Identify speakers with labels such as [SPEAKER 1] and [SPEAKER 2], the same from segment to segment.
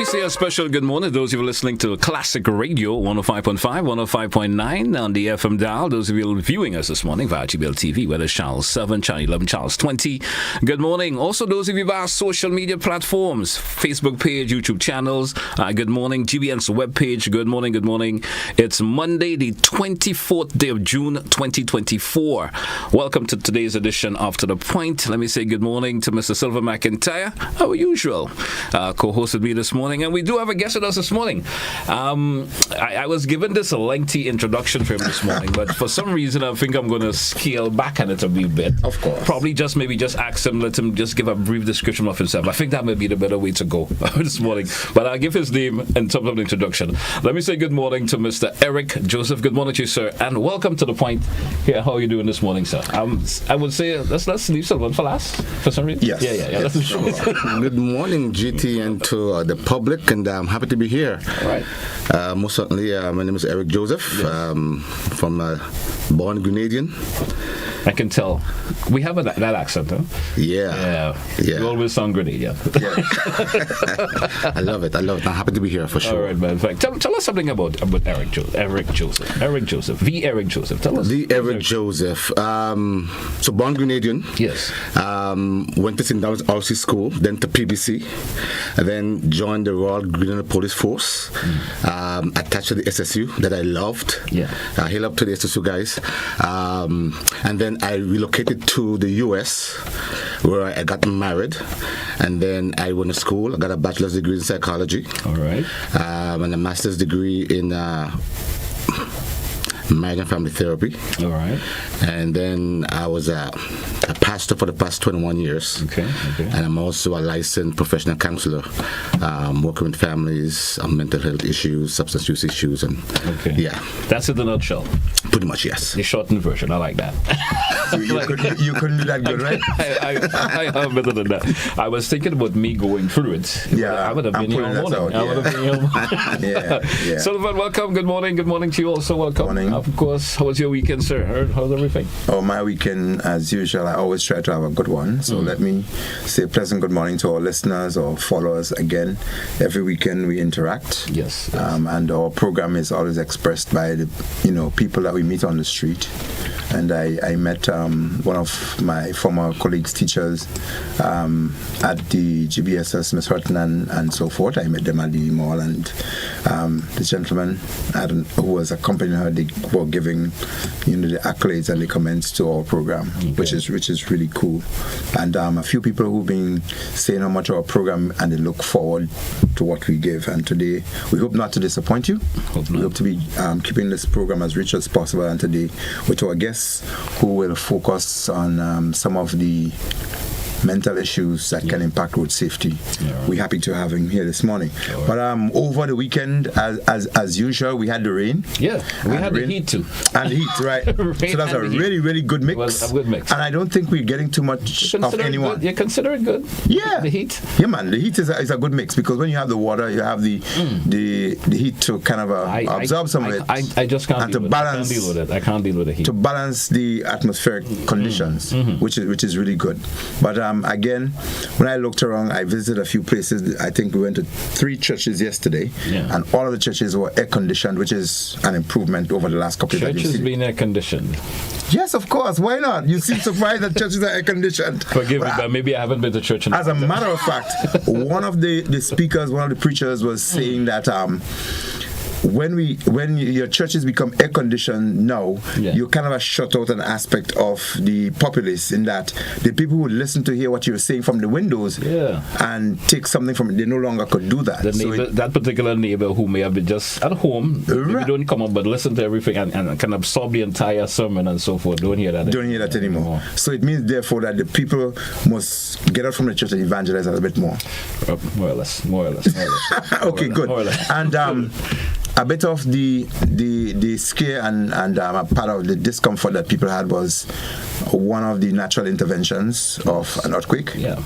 [SPEAKER 1] me say a special good morning to those of you listening to Classic Radio 105.5, 105.9 on the FM dial. Those of you viewing us this morning via GBL TV, whether it's channel 7, channel 11, channel 20. Good morning. Also, those of you via social media platforms, Facebook page, YouTube channels. Good morning. GBN's webpage. Good morning. Good morning. It's Monday, the 24th day of June, 2024. Welcome to today's edition of To The Point. Let me say good morning to Mr. Sylvan McIntyre, our usual co-host with me this morning, and we do have a guest with us this morning. I was given this a lengthy introduction for him this morning, but for some reason I think I'm going to scale back on it a wee bit.
[SPEAKER 2] Of course.
[SPEAKER 1] Probably just ask him, let him just give a brief description of himself. I think that may be the better way to go this morning. But I'll give his name in terms of the introduction. Let me say good morning to Mr. Eric Joseph. Good morning to you, sir, and welcome to The Point. Here, how are you doing this morning, sir? I would say let's leave Sylvan for last for some reason.
[SPEAKER 2] Yes.
[SPEAKER 1] Yeah.
[SPEAKER 2] Good morning, GT, and to the public, and I'm happy to be here.
[SPEAKER 1] All right.
[SPEAKER 2] Most certainly, my name is Eric Joseph, yes. From born Grenadian.
[SPEAKER 1] I can tell. We have that accent, huh?
[SPEAKER 2] Yeah.
[SPEAKER 1] You always sound Grenadian.
[SPEAKER 2] Yeah. I love it. I'm happy to be here for sure.
[SPEAKER 1] All right, man. In fact, tell us something about Eric Joseph. Eric Joseph. The Eric Joseph. Tell us.
[SPEAKER 2] The Eric Joseph. So born Grenadian.
[SPEAKER 1] Yes.
[SPEAKER 2] Went to St. Dallas RC School, then to PBC, and then joined the Royal Grenadian Police Force. Attached to the SSU that I loved.
[SPEAKER 1] Yeah.
[SPEAKER 2] Hail up to the SSU guys. And then I relocated to the US, where I got married, and then I went to school. I got a bachelor's degree in psychology.
[SPEAKER 1] All right.
[SPEAKER 2] And a master's degree in marriage and family therapy.
[SPEAKER 1] All right.
[SPEAKER 2] And then I was a pastor for the past 21 years.
[SPEAKER 1] Okay.
[SPEAKER 2] And I'm also a licensed professional counselor, working with families on mental health issues, substance use issues, and yeah.
[SPEAKER 1] That's in a nutshell.
[SPEAKER 2] Pretty much, yes.
[SPEAKER 1] The shortened version. I like that.
[SPEAKER 2] You couldn't do that good, right?
[SPEAKER 1] I have better than that. I was thinking about me going through it.
[SPEAKER 2] Yeah,
[SPEAKER 1] I would have been here all morning. I would have been here all morning.
[SPEAKER 2] Yeah.
[SPEAKER 1] Sylvan, welcome. Good morning. Good morning to you also. Welcome.
[SPEAKER 2] Morning.
[SPEAKER 1] Of course. How was your weekend, sir? How's everything?
[SPEAKER 3] Oh, my weekend, as usual, I always try to have a good one. So let me say a pleasant good morning to our listeners or followers again. Every weekend we interact.
[SPEAKER 1] Yes.
[SPEAKER 3] And our program is always expressed by the people that we meet on the street. And I met one of my former colleagues, teachers, at the GBSS, Miss Hurton and so forth. I met them at the mall, and the gentleman who was accompanying her, they were giving the accolades and the comments to our program, which is really cool. And a few people who've been saying how much our program and they look forward to what we give. And today, we hope not to disappoint you. We hope to be keeping this program as rich as possible. And today, with our guests who will focus on some of the mental issues that can impact road safety. We're happy to have him here this morning. But over the weekend, as usual, we had the rain.
[SPEAKER 1] Yeah, we had the heat too.
[SPEAKER 3] And the heat, right? So that's a really, really good mix.
[SPEAKER 1] It was a good mix.
[SPEAKER 3] And I don't think we're getting too much of anyone.
[SPEAKER 1] You consider it good?
[SPEAKER 3] Yeah.
[SPEAKER 1] The heat?
[SPEAKER 3] Yeah, man. The heat is a good mix, because when you have the water, you have the heat to kind of absorb some of it.
[SPEAKER 1] I just can't deal with it. I can't deal with the heat.
[SPEAKER 3] To balance the atmospheric conditions, which is really good. But again, when I looked around, I visited a few places. I think we went to 3 churches yesterday, and all of the churches were air conditioned, which is an improvement over the last couple of years.
[SPEAKER 1] Churches being air conditioned.
[SPEAKER 3] Yes, of course. Why not? You seem surprised that churches are air conditioned.
[SPEAKER 1] Forgive me, but maybe I haven't been to church.
[SPEAKER 3] As a matter of fact, one of the speakers, one of the preachers, was saying that when your churches become air conditioned now, you kind of shut out an aspect of the populace, in that the people who listen to hear what you're saying from the windows and take something from it, they no longer could do that.
[SPEAKER 1] That particular neighbor who may have been just at home, maybe don't come up but listen to everything and can absorb the entire sermon and so forth, don't hear that anymore.
[SPEAKER 3] So it means therefore that the people must get out from the church and evangelize a little bit more.
[SPEAKER 1] More or less.
[SPEAKER 3] Okay, good. And a bit of the scare and a part of the discomfort that people had was one of the natural interventions of an earthquake.
[SPEAKER 1] Yeah.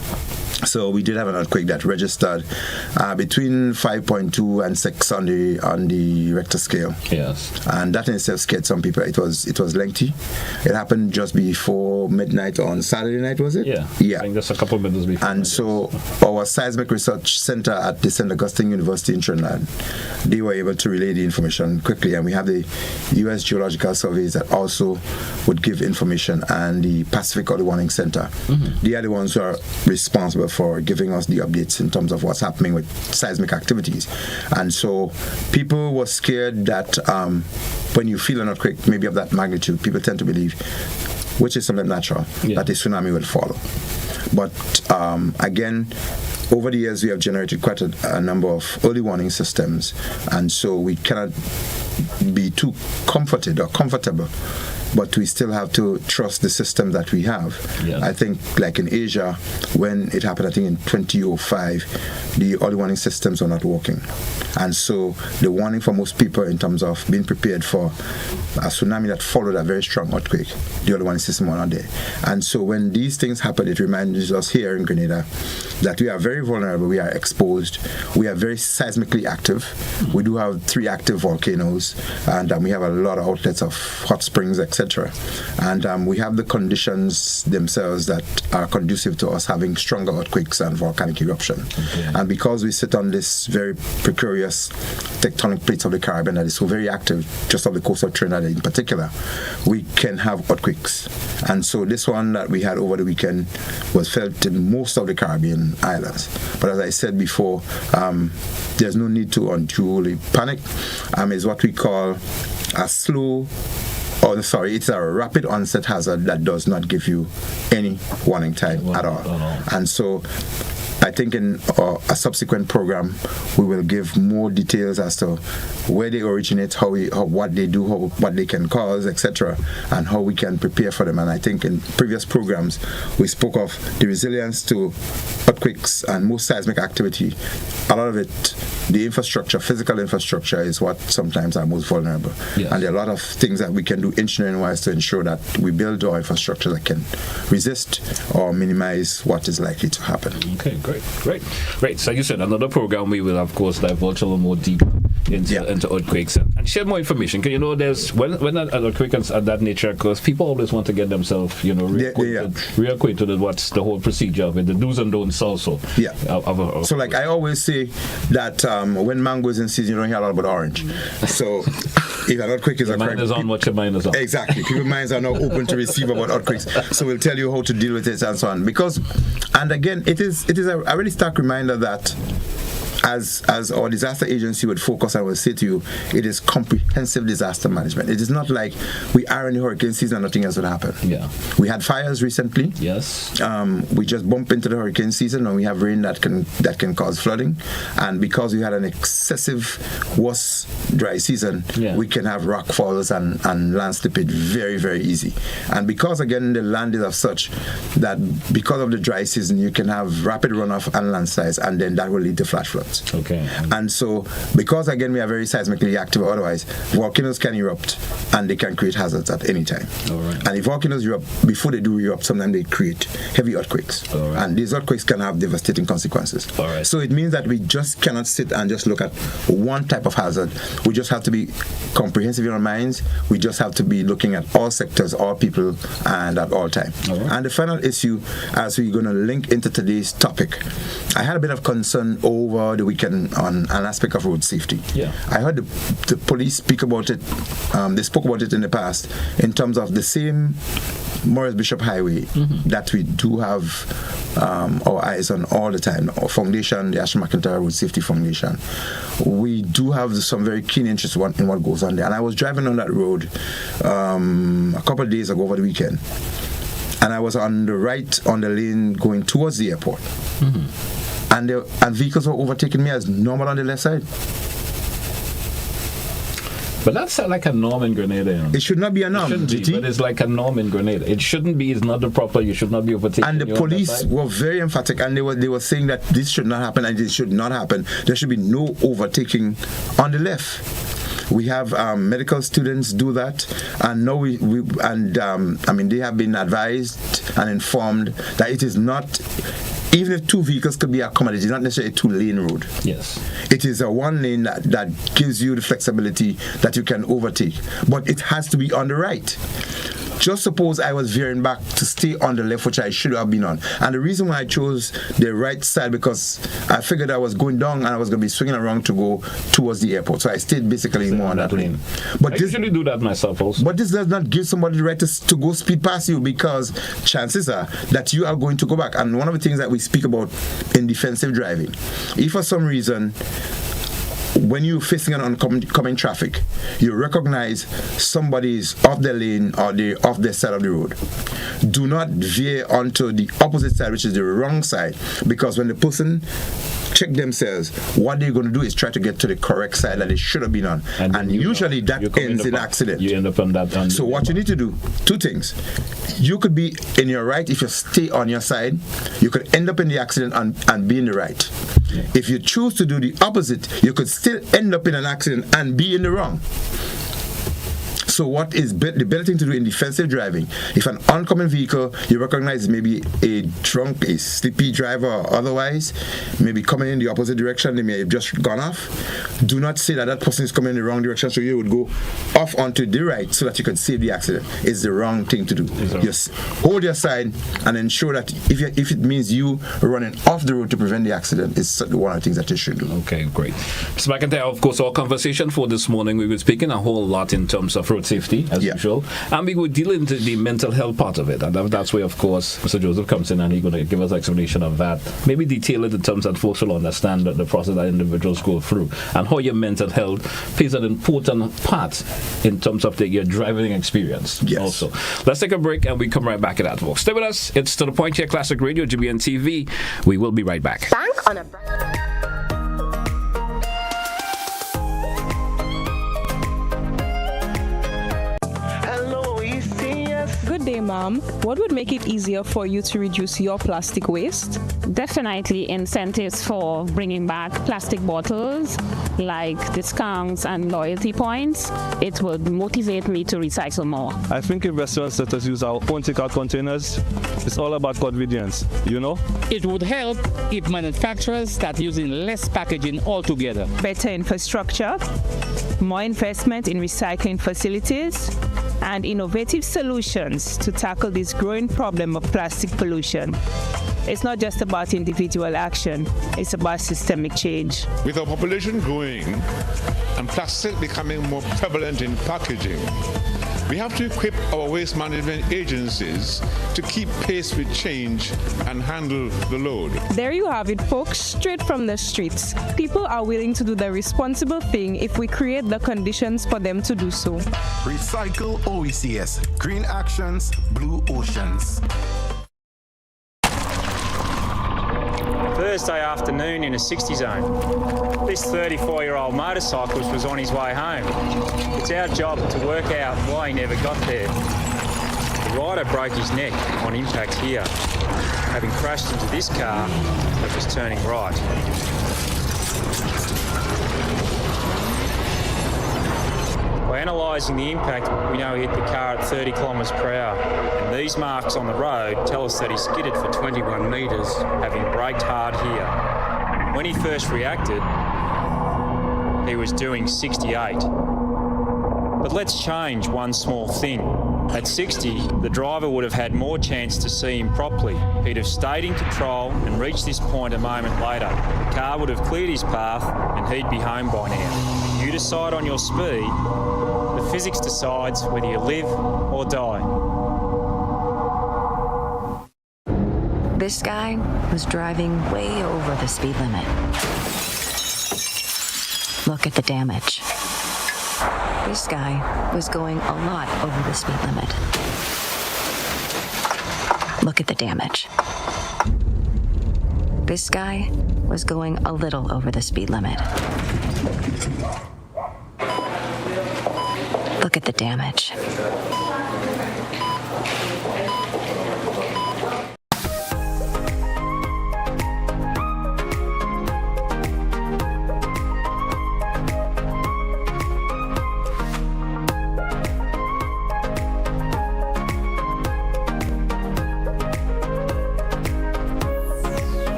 [SPEAKER 3] So we did have an earthquake that registered between 5.2 and 6 on the Richter scale.
[SPEAKER 1] Yes.
[SPEAKER 3] And that in itself scared some people. It was lengthy. It happened just before midnight on Saturday night, was it?
[SPEAKER 1] Yeah.
[SPEAKER 3] Yeah.
[SPEAKER 1] I think just a couple of minutes before.
[SPEAKER 3] And so our Seismic Research Center at the St. Augustine University in Trinidad, they were able to relay the information quickly. And we have the U.S. Geological Surveys that also would give information, and the Pacific Early Warning Center. They are the ones who are responsible for giving us the updates in terms of what's happening with seismic activities. And so people were scared that when you feel an earthquake, maybe of that magnitude, people tend to believe, which is something natural, that a tsunami will follow. But again, over the years, we have generated quite a number of early warning systems, and so we cannot be too comforted or comfortable, but we still have to trust the system that we have.
[SPEAKER 1] Yes.
[SPEAKER 3] I think, like in Asia, when it happened, I think in 2005, the early warning systems were not working. And so the warning for most people in terms of being prepared for a tsunami that followed a very strong earthquake, the early warning system were not there. And so when these things happen, it reminds us here in Grenada that we are very vulnerable, we are exposed, we are very seismically active. We do have 3 active volcanoes, and we have a lot of outlets of hot springs, etc. And we have the conditions themselves that are conducive to us having stronger earthquakes and volcanic eruption. Okay. And because we sit on this very precarious tectonic plates of the Caribbean that is so very active, just off the coast of Trinidad in particular, we can have earthquakes. And so this one that we had over the weekend was felt in most of the Caribbean islands. But as I said before, there's no need to unduly panic. It's what we call a it's a rapid onset hazard that does not give you any warning time at all. And so I think in a subsequent program, we will give more details as to where they originate, what they do, what they can cause, etc., and how we can prepare for them. And I think in previous programs, we spoke of the resilience to earthquakes and most seismic activity. A lot of it, the infrastructure, physical infrastructure, is what sometimes are most vulnerable. Yes. And there are a lot of things that we can do engineering-wise to ensure that we build our infrastructure that can resist or minimize what is likely to happen.
[SPEAKER 1] Okay, great. So you said another program we will, of course, divulge a little more deep into earthquakes and share more information. Because there's when an earthquake of that nature occurs, people always want to get themselves, reacquainted with what's the whole procedure of it, the do's and don'ts also.
[SPEAKER 3] Yeah. So like I always say that when mango is in season, you don't hear a lot about orange. So if an earthquake is occurring,
[SPEAKER 1] is on what your mind is on.
[SPEAKER 3] Exactly. People's minds are now open to receive about earthquakes. So we'll tell you how to deal with it and so on. Because, and again, it is a really stark reminder that as our disaster agency would focus, I will say to you, it is comprehensive disaster management. It is not like we are in the hurricane season and nothing else would happen.
[SPEAKER 1] Yeah. We
[SPEAKER 3] had fires recently.
[SPEAKER 1] Yes.
[SPEAKER 3] We just bump into the hurricane season and we have rain that can cause flooding. And because we had an excessive worse dry season, we can have rock falls and land slippage very, very easy. And because again the land is of such that because of the dry season you can have rapid runoff and landslides, and then that will lead to flash floods.
[SPEAKER 1] Okay.
[SPEAKER 3] And so, because again we are very seismically active, otherwise volcanoes can erupt and they can create hazards at any time.
[SPEAKER 1] All right.
[SPEAKER 3] And if volcanoes erupt, before they do erupt, sometimes they create heavy earthquakes.
[SPEAKER 1] All right.
[SPEAKER 3] And these earthquakes can have devastating consequences.
[SPEAKER 1] All right.
[SPEAKER 3] So it means that we just cannot sit and just look at one type of hazard. We just have to be comprehensive in our minds. We just have to be looking at all sectors, all people, and at all time.
[SPEAKER 1] All right.
[SPEAKER 3] And the final issue, as we're going to link into today's topic, I had a bit of concern over the weekend on an aspect of road safety.
[SPEAKER 1] Yeah.
[SPEAKER 3] I heard the police speak about it. They spoke about it in the past in terms of the same Morris Bishop Highway that we do have our eyes on all the time. Our foundation, the Ashton McIntyre Road Safety Foundation, we do have some very keen interest in what goes on there. And I was driving on that road a couple of days ago over the weekend, and I was on the right on the lane going towards the airport. And vehicles were overtaking me as normal on the left side.
[SPEAKER 1] But that's like a norm in Grenada.
[SPEAKER 3] It should not be a norm.
[SPEAKER 1] It shouldn't be, but it's like a norm in Grenada. It shouldn't be. It's not the proper. You should not be overtaking.
[SPEAKER 3] And the police were very emphatic, and they were saying that this should not happen, and this should not happen. There should be no overtaking on the left. We have medical students do that, and now they have been advised and informed that it is not. Even if two vehicles could be accommodated, it's not necessarily a two-lane road.
[SPEAKER 1] Yes.
[SPEAKER 3] It is a one lane that gives you the flexibility that you can overtake. But it has to be on the right. Just suppose I was veering back to stay on the left, which I should have been on. And the reason why I chose the right side, because I figured I was going down and I was going to be swinging around to go towards the airport. So I stayed basically more on that lane.
[SPEAKER 1] But I usually do that myself also.
[SPEAKER 3] But this does not give somebody the right to go speed past you, because chances are that you are going to go back. And one of the things that we speak about in defensive driving, if for some reason, when you're facing an oncoming traffic, you recognize somebody is off their lane or they're off their side of the road, do not veer onto the opposite side, which is the wrong side, because when the person check themselves, what they're going to do is try to get to the correct side that they should have been on, and usually that ends in accident.
[SPEAKER 1] You end up on that.
[SPEAKER 3] So what you need to do, two things. You could be in your right if you stay on your side. You could end up in the accident and be in the right.
[SPEAKER 1] Yeah.
[SPEAKER 3] If you choose to do the opposite, you could still end up in an accident and be in the wrong. So what is the better thing to do in defensive driving? If an oncoming vehicle you recognize maybe a drunk, a sleepy driver or otherwise, maybe coming in the opposite direction, they may have just gone off, do not say that that person is coming in the wrong direction, so you would go off onto the right so that you can save the accident. It's the wrong thing to do. Just hold your side and ensure that if it means you running off the road to prevent the accident, it's one of the things that you should do.
[SPEAKER 1] Okay, great. Mr. McIntyre, of course, our conversation for this morning, we were speaking a whole lot in terms of road safety, as usual, and we would deal into the mental health part of it, and that's where, of course, Mr. Joseph comes in and he's going to give us an explanation of that, maybe detail it in terms that folks will understand the process that individuals go through, and how your mental health plays an important part in terms of your driving experience.
[SPEAKER 3] Yes.
[SPEAKER 1] Also, let's take a break and we come right back at that, folks. Stay with us. It's To The Point here, Classic Radio, GBN TV. We will be right back.
[SPEAKER 4] Bank on a
[SPEAKER 5] Good day, Mom. What would make it easier for you to reduce your plastic waste?
[SPEAKER 6] Definitely incentives for bringing back plastic bottles, like discounts and loyalty points. It would motivate me to recycle more.
[SPEAKER 7] I think if restaurants let us use our own takeout containers, it's all about convenience, you know?
[SPEAKER 8] It would help if manufacturers start using less packaging altogether.
[SPEAKER 5] Better infrastructure, more investment in recycling facilities, and innovative solutions to tackle this growing problem of plastic pollution. It's not just about individual action, it's about systemic change.
[SPEAKER 9] With our population growing and plastic becoming more prevalent in packaging, we have to equip our waste management agencies to keep pace with change and handle the load.
[SPEAKER 5] There you have it, folks, straight from the streets. People are willing to do the responsible thing if we create the conditions for them to do so.
[SPEAKER 10] Recycle OECS. Green actions, blue oceans.
[SPEAKER 11] Thursday afternoon in a 60 zone. This 34-year-old motorcyclist was on his way home. It's our job to work out why he never got there. The rider broke his neck on impact here, having crashed into this car that was turning right. By analysing the impact, we know he hit the car at 30 kilometres per hour, and these marks on the road tell us that he skidded for 21 metres, having braked hard here. When he first reacted, he was doing 68. But let's change one small thing. At 60, the driver would have had more chance to see him properly. He'd have stayed in control and reached this point a moment later. The car would have cleared his path and he'd be home by now. You decide on your speed. The physics decides whether you live or die.
[SPEAKER 12] This guy was driving way over the speed limit. Look at the damage. This guy was going a lot over the speed limit. Look at the damage. This guy was going a little over the speed limit. Look at the damage.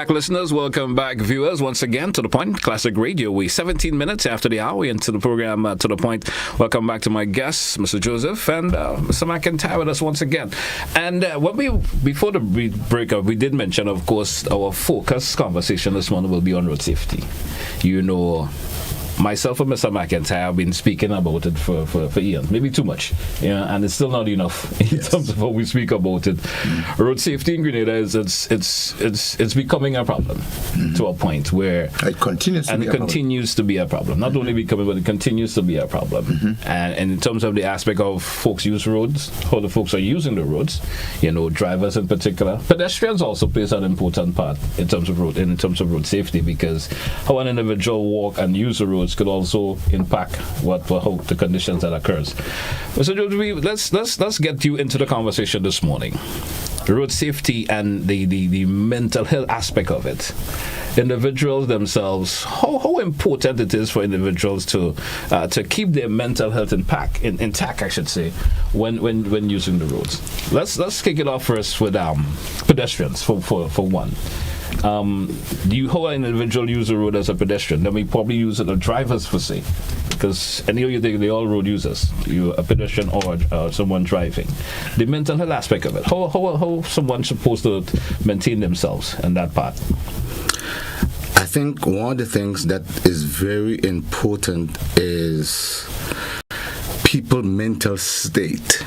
[SPEAKER 1] back, listeners. Welcome back, viewers, once again to The Point, Classic Radio. We're 17 minutes after the hour into the program, To The Point. Welcome back to my guests, Mr. Joseph and Mr. McIntyre with us once again. And before the break up, we did mention, of course, our focus conversation this morning will be on road safety. You know, myself and Mr. McIntyre have been speaking about it for years, maybe too much, and it's still not enough in terms of how we speak about it. Road safety in Grenada it's becoming a problem to a point where
[SPEAKER 3] it continues
[SPEAKER 1] to be a problem. Not only becoming, but it continues to be a problem. And in terms of the aspect of folks use roads, how the folks are using the roads, drivers in particular, pedestrians also plays an important part in terms of road safety, because how an individual walk and use the road could also impact how the conditions that occurs. So let's get you into the conversation this morning. Road safety and the mental health aspect of it. Individuals themselves, how important it is for individuals to keep their mental health intact, I should say, when using the roads. Let's kick it off first with pedestrians for one. How an individual use the road as a pedestrian? Then we probably use it as drivers per se, because you think they all road users, you a pedestrian or someone driving. The mental health aspect of it. How someone's supposed to maintain themselves in that part?
[SPEAKER 2] I think one of the things that is very important is people's mental state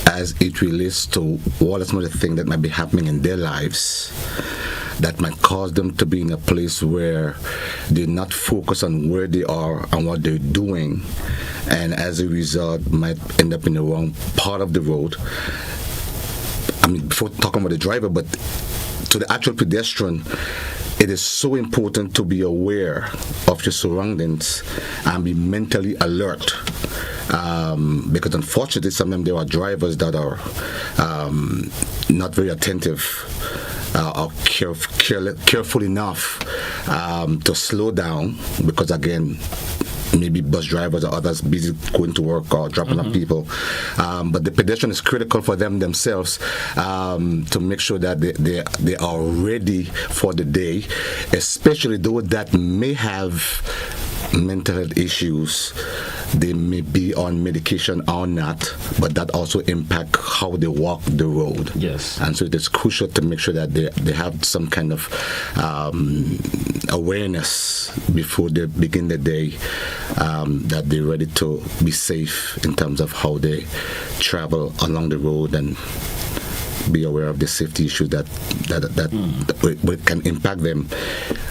[SPEAKER 2] as it relates to what are some of the things that might be happening in their lives that might cause them to be in a place where they're not focused on where they are and what they're doing, and as a result might end up in the wrong part of the road. I mean, before talking about the driver, but to the actual pedestrian, it is so important to be aware of your surroundings and be mentally alert. Because unfortunately, sometimes there are drivers that are not very attentive or careful enough to slow down, because again, maybe bus drivers or others busy going to work or dropping off people. But the pedestrian is critical for them themselves to make sure that they are ready for the day, especially those that may have mental health issues. They may be on medication or not, but that also impact how they walk the road.
[SPEAKER 1] Yes.
[SPEAKER 2] And so it is crucial to make sure that they have some kind of awareness before they begin the day, that they're ready to be safe in terms of how they travel along the road, and be aware of the safety issues that can impact them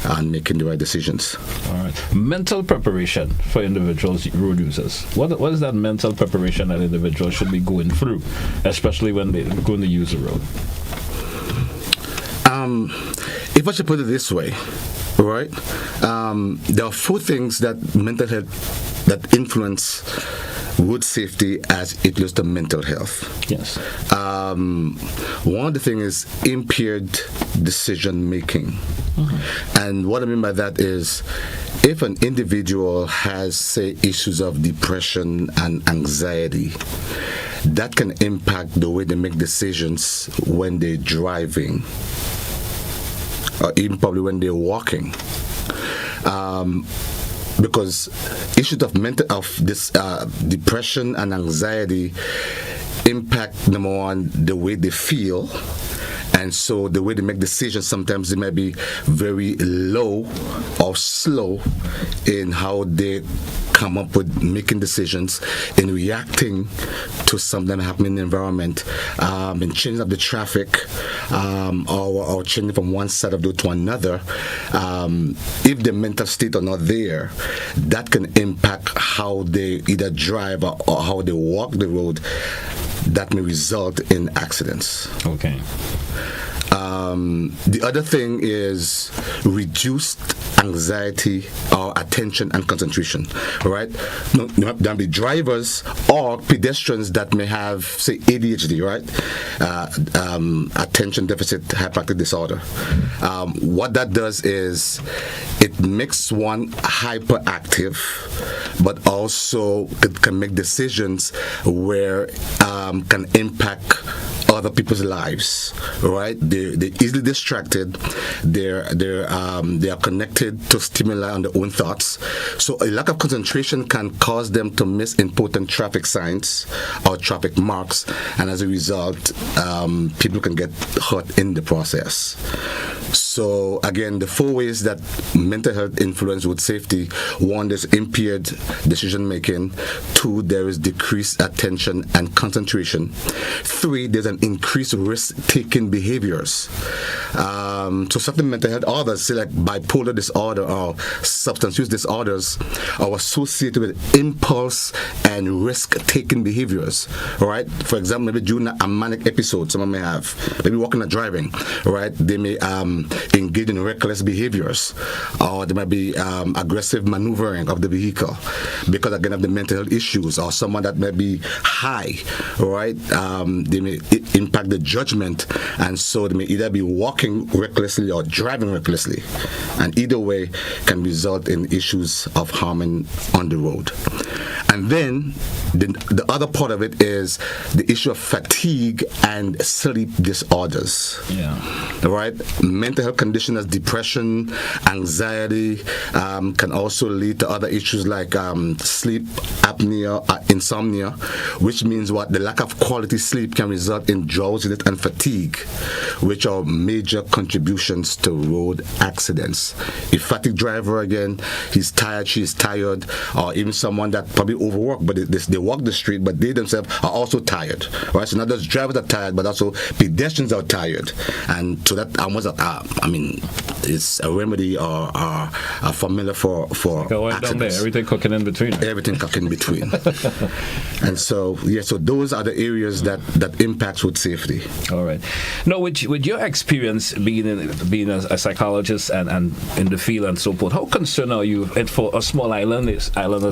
[SPEAKER 2] on making the right decisions.
[SPEAKER 1] All right. Mental preparation for individuals, road users. What is that mental preparation that individuals should be going through, especially when they're going to use the road?
[SPEAKER 2] If I should put it this way, right? There are 4 things that mental health that influence road safety as it relates to mental health.
[SPEAKER 1] Yes.
[SPEAKER 2] One of the things is impaired decision making. And what I mean by that is, if an individual has, say, issues of depression and anxiety, that can impact the way they make decisions when they're driving, or even probably when they're walking. Because issues of depression and anxiety impact, number one, the way they feel, and so the way they make decisions, sometimes they may be very low or slow in how they come up with making decisions, in reacting to something happening in the environment, in changing of the traffic, or changing from one side of the road to another. If the mental state are not there, that can impact how they either drive or how they walk the road. That may result in accidents.
[SPEAKER 1] Okay.
[SPEAKER 2] The other thing is reduced anxiety or attention and concentration, right? There be drivers or pedestrians that may have, say, ADHD, right? Attention deficit hyperactive disorder. What that does is it makes one hyperactive, but also it can make decisions where can impact other people's lives, right? They're easily distracted. They are connected to stimuli on their own thoughts. So a lack of concentration can cause them to miss important traffic signs or traffic marks, and as a result, people can get hurt in the process. So again, the 4 ways that mental health influence road safety: 1, there's impaired decision making; 2, there is decreased attention and concentration; 3, there's an increased risk-taking behaviors. So certain mental health disorders, say like bipolar disorder or substance use disorders, are associated with impulse and risk-taking behaviors. All right. For example, maybe during a manic episode, someone may have, maybe walking or driving. Right. They may engage in reckless behaviors, or there might be aggressive maneuvering of the vehicle because again of the mental health issues, or someone that may be high. Right. They may impact the judgment, and so they may either be walking recklessly or driving recklessly, and either way can result in issues of harming on the road. And then the other part of it is the issue of fatigue and sleep disorders. Yeah. Right? Mental health conditions as depression, anxiety can also lead to other issues like sleep apnea, insomnia, which means what? The lack of quality sleep can result in drowsiness and fatigue, which are major contributions to road accidents. A fatigued driver, again, he's tired, she's tired, or even someone that probably overworked, but they walk the street, but they themselves are also tired. Right? So not just drivers are tired, but also pedestrians are tired. And so that almost, it's a remedy or a formula for accidents.
[SPEAKER 1] Down there, everything cooking in between.
[SPEAKER 2] Everything cooking in between. And so, so those are the areas that impacts road safety.
[SPEAKER 1] All right. Now, with your experience being a psychologist and in the field and so forth, how concerned are you for a small island as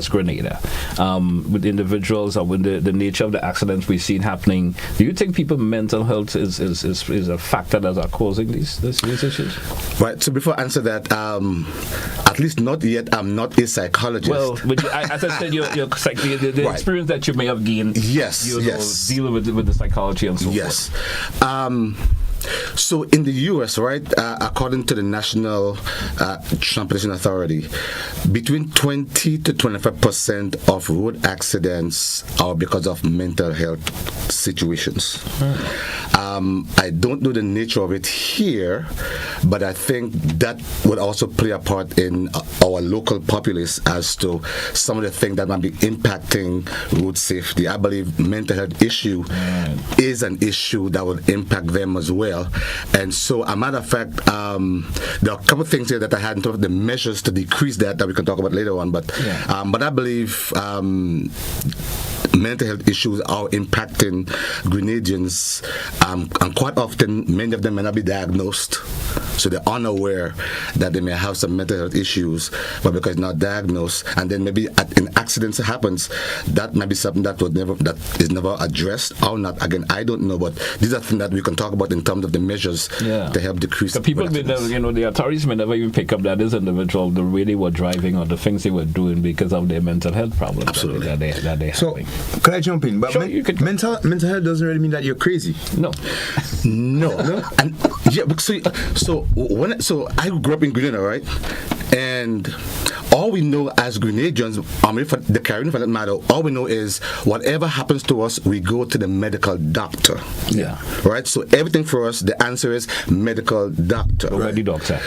[SPEAKER 1] Grenada, with individuals or with the nature of the accidents we've seen happening? Do you think people's mental health is a factor that are causing these issues?
[SPEAKER 2] Right. So before I answer that, at least not yet, I'm not a psychologist.
[SPEAKER 1] Well, as I said, the experience that you may have gained, dealing with the psychology and so forth.
[SPEAKER 2] Yes. So in the U.S., right, according to the National Transportation Authority, between 20 to 25% of road accidents are because of mental health situations. I don't know the nature of it here, but I think that would also play a part in our local populace as to some of the things that might be impacting road safety. I believe mental health issue is an issue that would impact them as well. And so, a matter of fact, there are a couple of things here that I had in terms of the measures to decrease that we can talk about later on. But I believe mental health issues are impacting Grenadians, and quite often many of them may not be diagnosed, so they're unaware that they may have some mental health issues, but because it's not diagnosed, and then maybe an accident happens, that might be something that is never addressed or not. Again, I don't know, but these are things that we can talk about in terms of the measures to help decrease.
[SPEAKER 1] The people may never, the authorities may never even pick up that this individual, the way they were driving or the things they were doing because of their mental health problems. Absolutely. that they
[SPEAKER 3] so,
[SPEAKER 1] having.
[SPEAKER 3] Can I jump in? But
[SPEAKER 1] sure, you could.
[SPEAKER 3] Mental health doesn't really mean that you're crazy.
[SPEAKER 1] No.
[SPEAKER 2] And so I grew up in Grenada, right? And all we know as Grenadians, for the Caribbean for that matter, all we know is whatever happens to us, we go to the medical doctor.
[SPEAKER 1] Yeah.
[SPEAKER 2] Right? So everything for us, the answer is medical doctor.
[SPEAKER 1] Already doctor.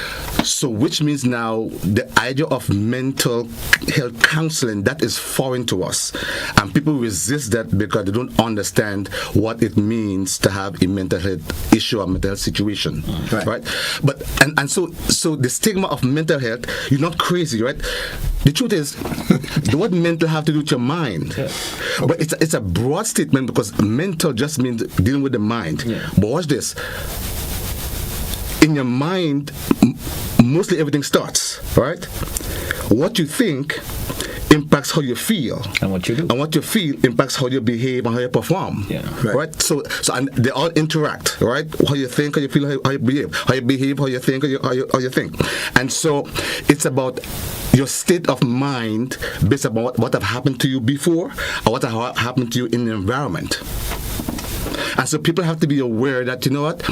[SPEAKER 2] So which means now the idea of mental health counseling, that is foreign to us. And people resist that because they don't understand what it means to have a mental health issue or mental health situation. Right? But and so the stigma of mental health, you're not crazy, right? The truth is, what mental have to do with your mind? Yeah. Okay. But it's a broad statement because mental just means dealing with the mind. Yeah. But watch this. In your mind, mostly everything starts, right? What you think impacts how you feel,
[SPEAKER 1] and what you do,
[SPEAKER 2] and what you feel impacts how you behave and how you perform.
[SPEAKER 1] Yeah.
[SPEAKER 2] Right. So and they all interact. Right. How you think, how you feel, how you behave, how you think, how you think. And so it's about your state of mind based upon what have happened to you before or what have happened to you in the environment. And so people have to be aware that, you know what,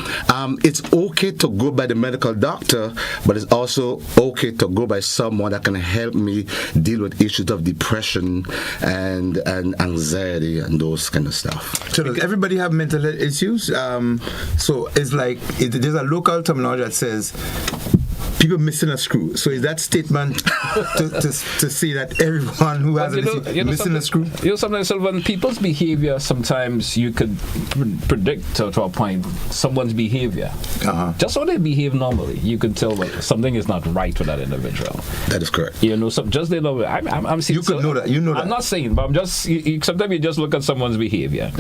[SPEAKER 2] it's okay to go by the medical doctor, but it's also okay to go by someone that can help me deal with issues of depression and anxiety and those kind of stuff.
[SPEAKER 3] So does everybody have mental health issues? So it's like, there's a local terminology that says people missing a screw. So is that statement to say that everyone who has missing a screw?
[SPEAKER 1] You know, sometimes, Sylvan, people's behavior, sometimes you could predict to a point someone's behavior. Just how they behave normally, you could tell something is not right with that individual.
[SPEAKER 2] That is correct.
[SPEAKER 1] You know, just they know. I'm seeing.
[SPEAKER 3] You could know that. You know that.
[SPEAKER 1] I'm not saying, but I'm just. Sometimes you just look at someone's behavior,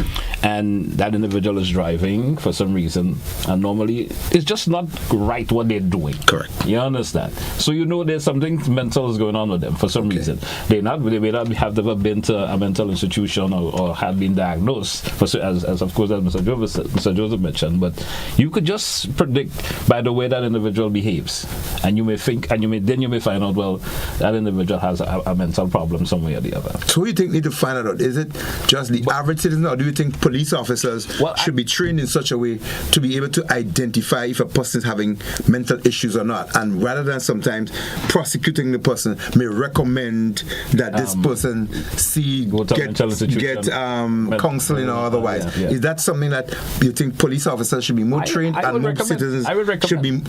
[SPEAKER 1] and that individual is driving for some reason, and normally it's just not right what they're doing.
[SPEAKER 2] Correct.
[SPEAKER 1] You understand? So you know there's something mental is going on with them for some reason. They may not have ever been to a mental institution or have been diagnosed, as of course as Mr. Joseph mentioned. But you could just predict by the way that individual behaves, and you may think, and you may find out, well, that individual has a mental problem some way or the other.
[SPEAKER 3] So who do you think need to find out? Is it just the average citizen, or do you think police officers should be trained in such a way to be able to identify if a person is having mental issues or not? And rather than sometimes prosecuting the person, may recommend that this person get counseling or otherwise. Is that something that you think police officers should be more trained, and more citizens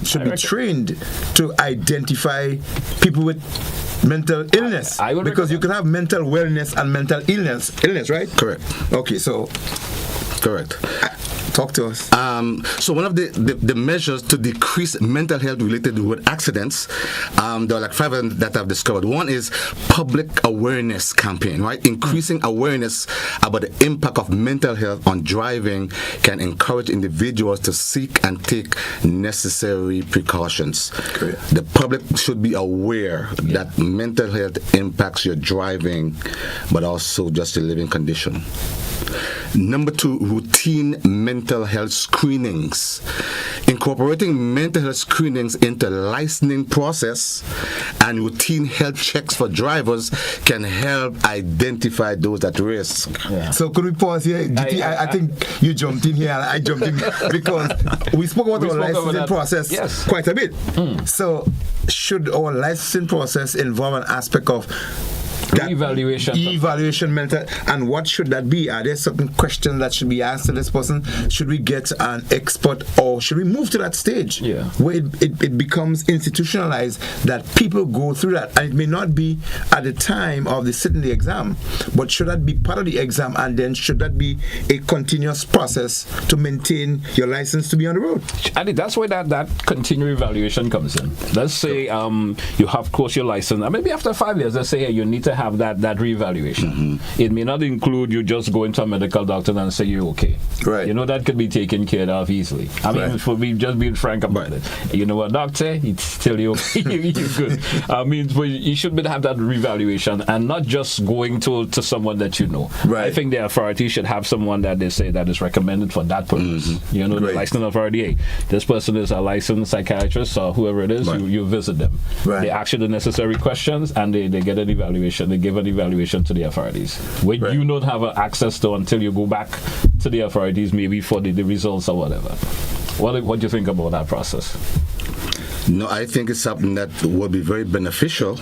[SPEAKER 3] should be trained to identify people with mental illness? Because you can have mental wellness and mental illness, right?
[SPEAKER 2] Correct.
[SPEAKER 3] Okay, so
[SPEAKER 2] correct.
[SPEAKER 3] Talk to us.
[SPEAKER 2] So one of the measures to decrease mental health related road accidents, there are like 5 that I've discovered. One is public awareness campaign, right? Increasing awareness about the impact of mental health on driving can encourage individuals to seek and take necessary precautions.
[SPEAKER 3] Great.
[SPEAKER 2] The public should be aware that mental health impacts your driving, but also just your living condition. Number 2, routine mental health screenings. Incorporating mental health screenings into licensing process and routine health checks for drivers can help identify those at risk.
[SPEAKER 3] So could we pause here? I think you jumped in here and I jumped in because we spoke about our licensing process quite a bit. So should our licensing process involve an aspect of evaluation mental, and what should that be? Are there certain questions that should be asked to this person? Should we get an expert, or should we move to that stage where it becomes institutionalized, that people go through that, and it may not be at the time of the sitting the exam, but should that be part of the exam, and then should that be a continuous process to maintain your license to be on the road?
[SPEAKER 1] I think that's where that continual evaluation comes in. Let's say you have course your license, and maybe after 5 years, let's say you need to have that reevaluation. It may not include you just going to a medical doctor and say you're okay.
[SPEAKER 3] Right.
[SPEAKER 1] You know, that could be taken care of easily. I mean, for me, just being frank about it. You know what, doctor, it's still you. You're good. I mean, but you should have that reevaluation and not just going to someone that you know.
[SPEAKER 3] Right.
[SPEAKER 1] I think the authority should have someone that they say that is recommended for that purpose. You know, the licensing authority, hey, this person is a licensed psychiatrist or whoever it is, you visit them. They ask you the necessary questions and they get an evaluation. They give an evaluation to the authorities, which you don't have access to until you go back to the authorities, maybe for the results or whatever. What do you think about that process?
[SPEAKER 2] No, I think it's something that will be very beneficial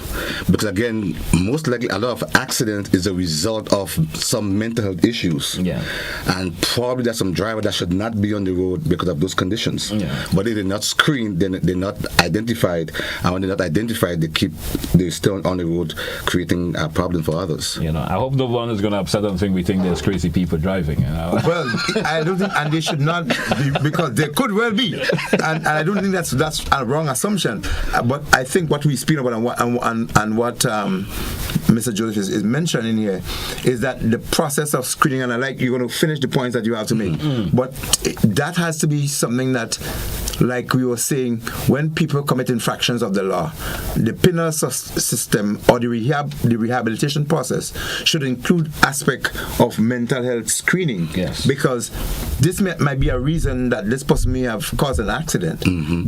[SPEAKER 2] because, again, most likely a lot of accidents is a result of some mental health issues. And probably there's some driver that should not be on the road because of those conditions. But if they're not screened, then they're not identified. And when they're not identified, they're still on the road creating a problem for others.
[SPEAKER 1] You know, I hope no one is going to upset and think we think there's crazy people driving. You know?
[SPEAKER 3] Well, I don't think, and they should not be, because there could well be. And I don't think that's a wrong assumption, but I think what we speak about and what Mr. Joseph is mentioning here is that the process of screening, and I like you're going to finish the points that you have to make, but that has to be something that like we were saying, when people commit infractions of the law, the penal system or the rehabilitation process should include aspect of mental health screening.
[SPEAKER 1] Yes.
[SPEAKER 3] Because this might be a reason that this person may have caused an accident,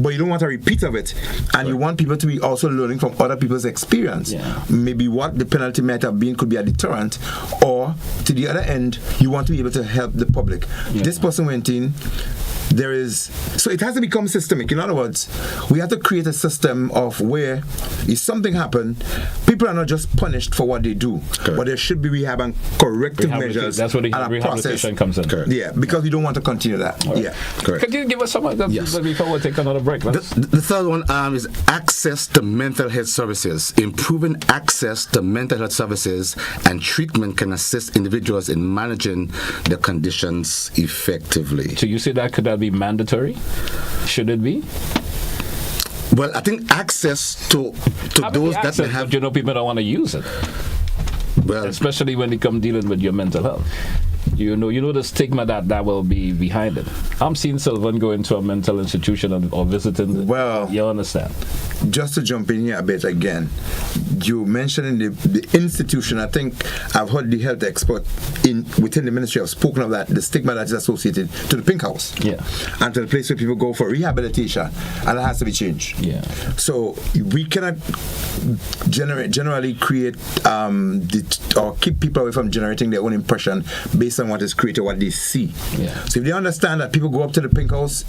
[SPEAKER 3] but you don't want a repeat of it, and you want people to be also learning from other people's experience. Maybe what the penalty might have been could be a deterrent, or to the other end, you want to be able to help the public. This person went in. So it has to become systemic. In other words, we have to create a system of where if something happened, people are not just punished for what they do, but there should be rehab and corrective measures.
[SPEAKER 1] That's where the rehabilitation comes in.
[SPEAKER 3] Yeah, because we don't want to continue that.
[SPEAKER 1] Right.
[SPEAKER 3] Yeah,
[SPEAKER 1] correct. Could you give us some of that before we take another break?
[SPEAKER 2] The third one is access to mental health services. Improving access to mental health services and treatment can assist individuals in managing the conditions effectively.
[SPEAKER 1] So you say that could that be mandatory? Should it be?
[SPEAKER 2] Well, I think access to those that may have...
[SPEAKER 1] But people don't want to use it. Well, especially when they come dealing with your mental health. You know the stigma that will be behind it. I'm seeing Sylvan go into a mental institution or visiting.
[SPEAKER 3] Well,
[SPEAKER 1] you understand.
[SPEAKER 3] Just to jump in here a bit again, you mentioned the institution. I think I've heard the health expert within the ministry have spoken of that, the stigma that is associated to the pink house, and to the place where people go for rehabilitation, and that has to be changed. So we cannot generally create or keep people away from generating their own impression based on what is created, what they see. So if they understand that people go up to the pink house,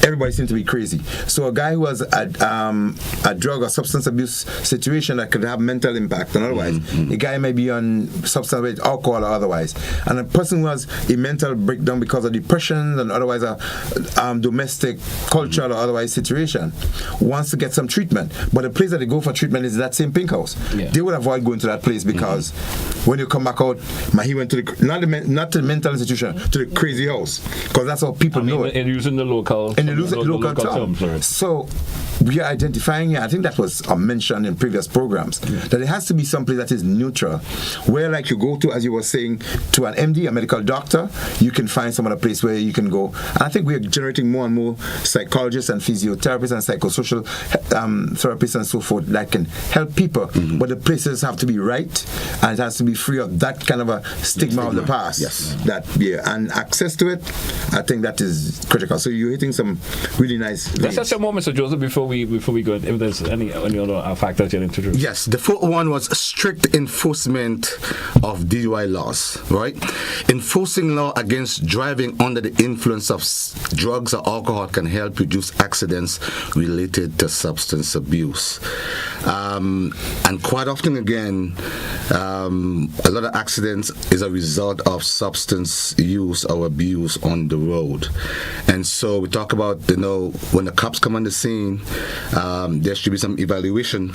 [SPEAKER 3] everybody seems to be crazy. So a guy who has a drug or substance abuse situation that could have mental impact and otherwise, a guy may be on substance abuse, alcohol or otherwise, and a person who has a mental breakdown because of depression and otherwise a domestic, cultural or otherwise situation wants to get some treatment, but the place that they go for treatment is that same pink house. They would avoid going to that place because when you come back out, he went to not to the mental institution, to the crazy house, because that's how people know it.
[SPEAKER 1] And using the local
[SPEAKER 3] term. So we are identifying here, I think that was mentioned in previous programs, that it has to be someplace that is neutral, where like you go to, as you were saying, to an MD, a medical doctor, you can find some other place where you can go. And I think we are generating more and more psychologists and physiotherapists and psychosocial therapists and so forth that can help people, but the places have to be right, and it has to be free of that kind of a stigma of the past. And access to it, I think that is critical. So you're hitting some really nice things.
[SPEAKER 1] Let's have some more, Mr. Joseph, before we go. If there's any other factors you'll introduce.
[SPEAKER 2] Yes, the fourth one was strict enforcement of DUI laws. Right, enforcing law against driving under the influence of drugs or alcohol can help reduce accidents related to substance abuse. And quite often, again, a lot of accidents is a result of substance use or abuse on the road. And so we talk about, when the cops come on the scene, there should be some evaluation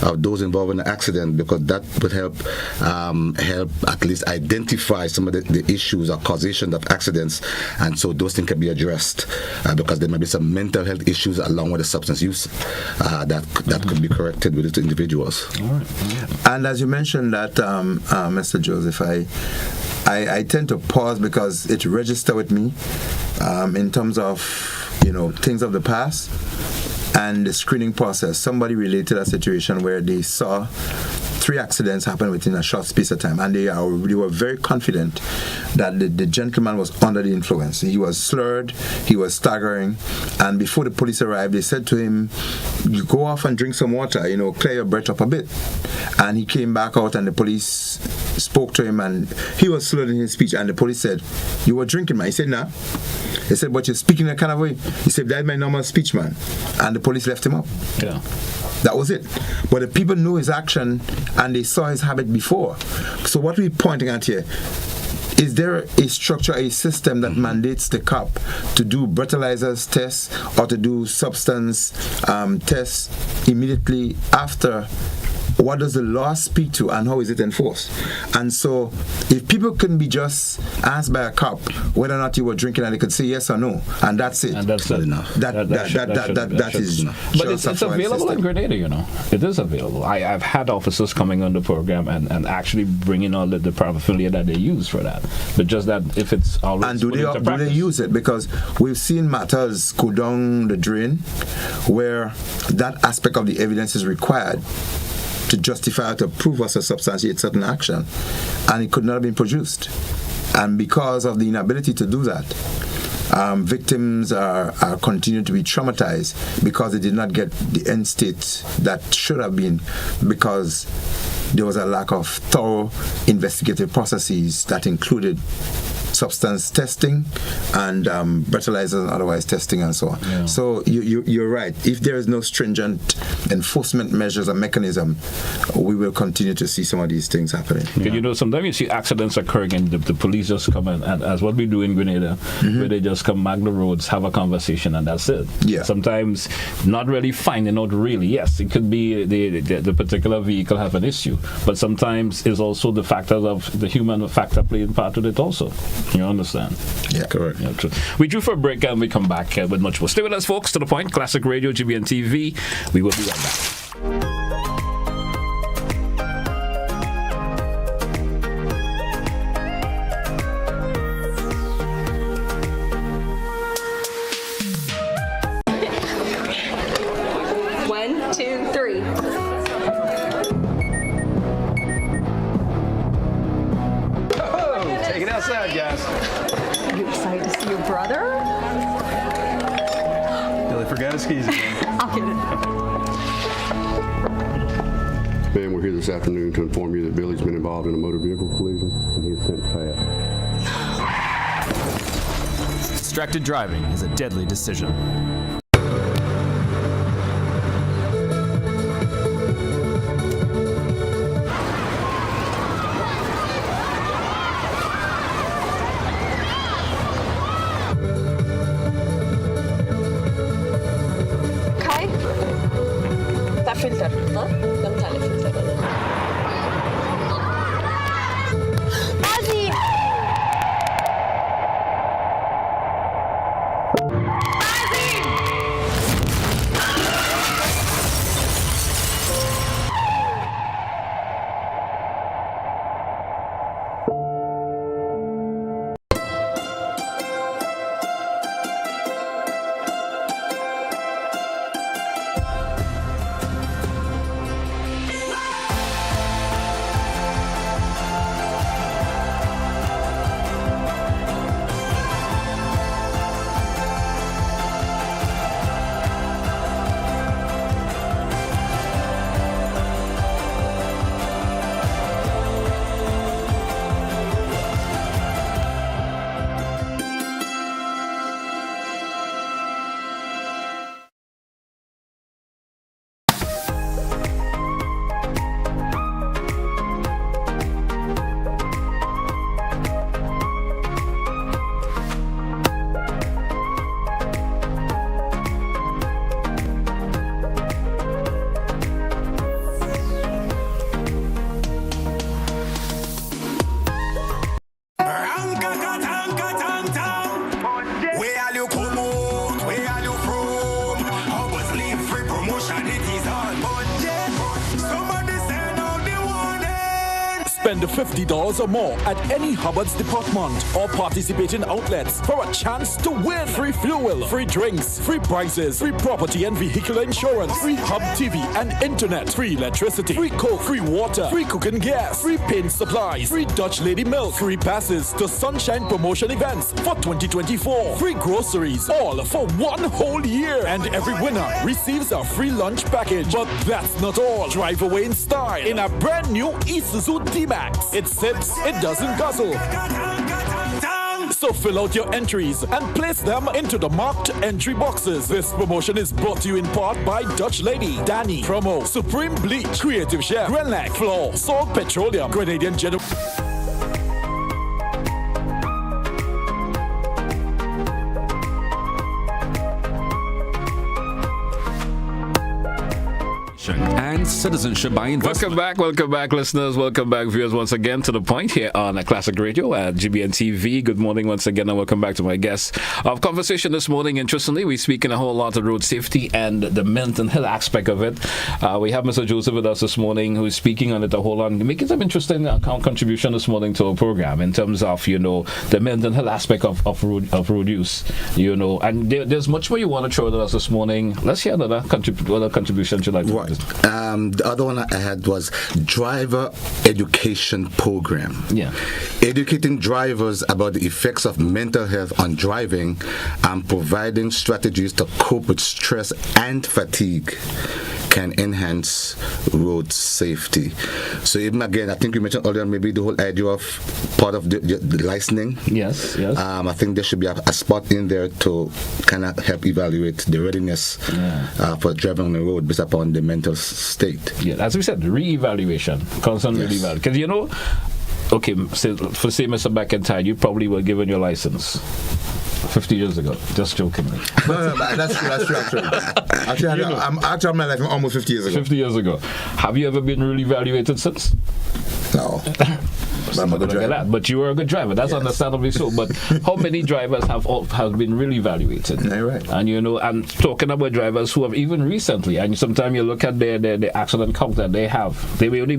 [SPEAKER 2] of those involved in the accident, because that would help at least identify some of the issues or causation of accidents, and so those things can be addressed, because there might be some mental health issues along with the substance use that could be corrected with the individuals.
[SPEAKER 3] All right. And as you mentioned that, Mr. Joseph, I tend to pause because it registered with me in terms of things of the past and the screening process. Somebody related a situation where they saw 3 accidents happen within a short space of time, and they were very confident that the gentleman was under the influence. He was slurred, he was staggering, and before the police arrived, they said to him, "You go off and drink some water, clear your breath up a bit." And he came back out, and the police spoke to him, and he was slurred in his speech, and the police said, "You were drinking, man." He said, "Nah." They said, "But you're speaking that kind of way." He said, "That's my normal speech, man." And the police left him up. That was it. But the people knew his action and they saw his habit before. So what we're pointing at here, is there a structure, a system that mandates the cop to do breathalyzers tests or to do substance tests immediately after what does the law speak to and how is it enforced? And so if people can be just asked by a cop whether or not you were drinking and they could say yes or no, and that's it.
[SPEAKER 1] And that's not enough.
[SPEAKER 3] That is enough.
[SPEAKER 1] But it's available in Grenada, you know. It is available. I've had officers coming on the program and actually bringing all the paraphernalia that they use for that. But just that if it's always
[SPEAKER 3] and do they use it? Because we've seen matters go down the drain where that aspect of the evidence is required to justify or to prove or to substantiate certain action, and it could not have been produced. And because of the inability to do that, victims are continuing to be traumatized because they did not get the end state that should have been, because there was a lack of thorough investigative processes that included substance testing and breathalyzers and otherwise testing and so on. Yeah. So you're right. If there is no stringent enforcement measures or mechanism, we will continue to see some of these things happening.
[SPEAKER 1] Yeah. You know, sometimes you see accidents occurring and the police just come in, and as what we do in Grenada, where they just come mag the roads, have a conversation, and that's it.
[SPEAKER 3] Yeah.
[SPEAKER 1] Sometimes not really finding out really. Yes, it could be the particular vehicle have an issue, but sometimes it's also the factors of the human factor playing part of it also. You understand?
[SPEAKER 3] Yeah, correct.
[SPEAKER 1] Yeah, true. We drew for a break and we come back with much more. Stay with us, folks. To the point. Classic Radio, GBN TV. We will be right back.
[SPEAKER 4] One, two, three.
[SPEAKER 13] Take it outside, guys.
[SPEAKER 4] Are you excited to see your brother?
[SPEAKER 13] Billy forgot his keys again.
[SPEAKER 4] I'll get it.
[SPEAKER 14] Ben, we're here this afternoon to inform you that Billy's been involved in a motor vehicle collision and he has since passed.
[SPEAKER 15] Distracted driving is a deadly decision.
[SPEAKER 4] فلتر ها لم تعرف فلتر بازي
[SPEAKER 16] Spend $50 or more at any Hubbard's department or participating outlets for a chance to win free fuel, free drinks, free prizes, free property and vehicular insurance, free Hub TV and internet, free electricity, free coke, free water, free cooking gas, free paint supplies, free Dutch Lady milk, free passes to Sunshine promotion events for 2024, free groceries, all for one whole year, and every winner receives a free lunch package. But that's not all. Drive away in style in a brand new Isuzu D-Max. It sips, it doesn't guzzle. So fill out your entries and place them into the marked entry boxes. This promotion is brought to you in part by Dutch Lady, Danny, Promo, Supreme Bleach, Creative Chef, Glen, Floor, Salt Petroleum, Grenadian General.
[SPEAKER 15] and citizenship by investment.
[SPEAKER 1] Welcome back, listeners. Welcome back, viewers, once again to The Point here on Classic Radio at GBN TV. Good morning once again, and welcome back to my guest of conversation this morning. Interestingly, we're speaking a whole lot of road safety and the mental health aspect of it. We have Mr. Joseph with us this morning, who's speaking on it a whole lot, making some interesting contribution this morning to our program in terms of, the mental health aspect of road use, and there's much more you want to throw at us this morning. Let's hear another contribution you'd like to make.
[SPEAKER 2] The other one I had was driver education program.
[SPEAKER 1] Yeah.
[SPEAKER 2] Educating drivers about the effects of mental health on driving and providing strategies to cope with stress and fatigue can enhance road safety. So even again, I think you mentioned earlier maybe the whole idea of part of the licensing.
[SPEAKER 1] Yes.
[SPEAKER 2] I think there should be a spot in there to kind of help evaluate the readiness for driving on the road based upon the mental state.
[SPEAKER 1] Yeah, as we said, re-evaluation, constant re-evaluation. Because okay, say Mr. McIntyre, you probably were given your license 50 years ago, just jokingly.
[SPEAKER 3] No, that's true. Actually, I'm my life almost 50 years ago.
[SPEAKER 1] 50 years ago. Have you ever been really evaluated since?
[SPEAKER 3] No. I'm a good driver.
[SPEAKER 1] But you were a good driver. That's understandably so. But how many drivers have been really evaluated?
[SPEAKER 3] Yeah, right.
[SPEAKER 1] And I'm talking about drivers who have even recently, and sometimes you look at the accident count that they have. They've only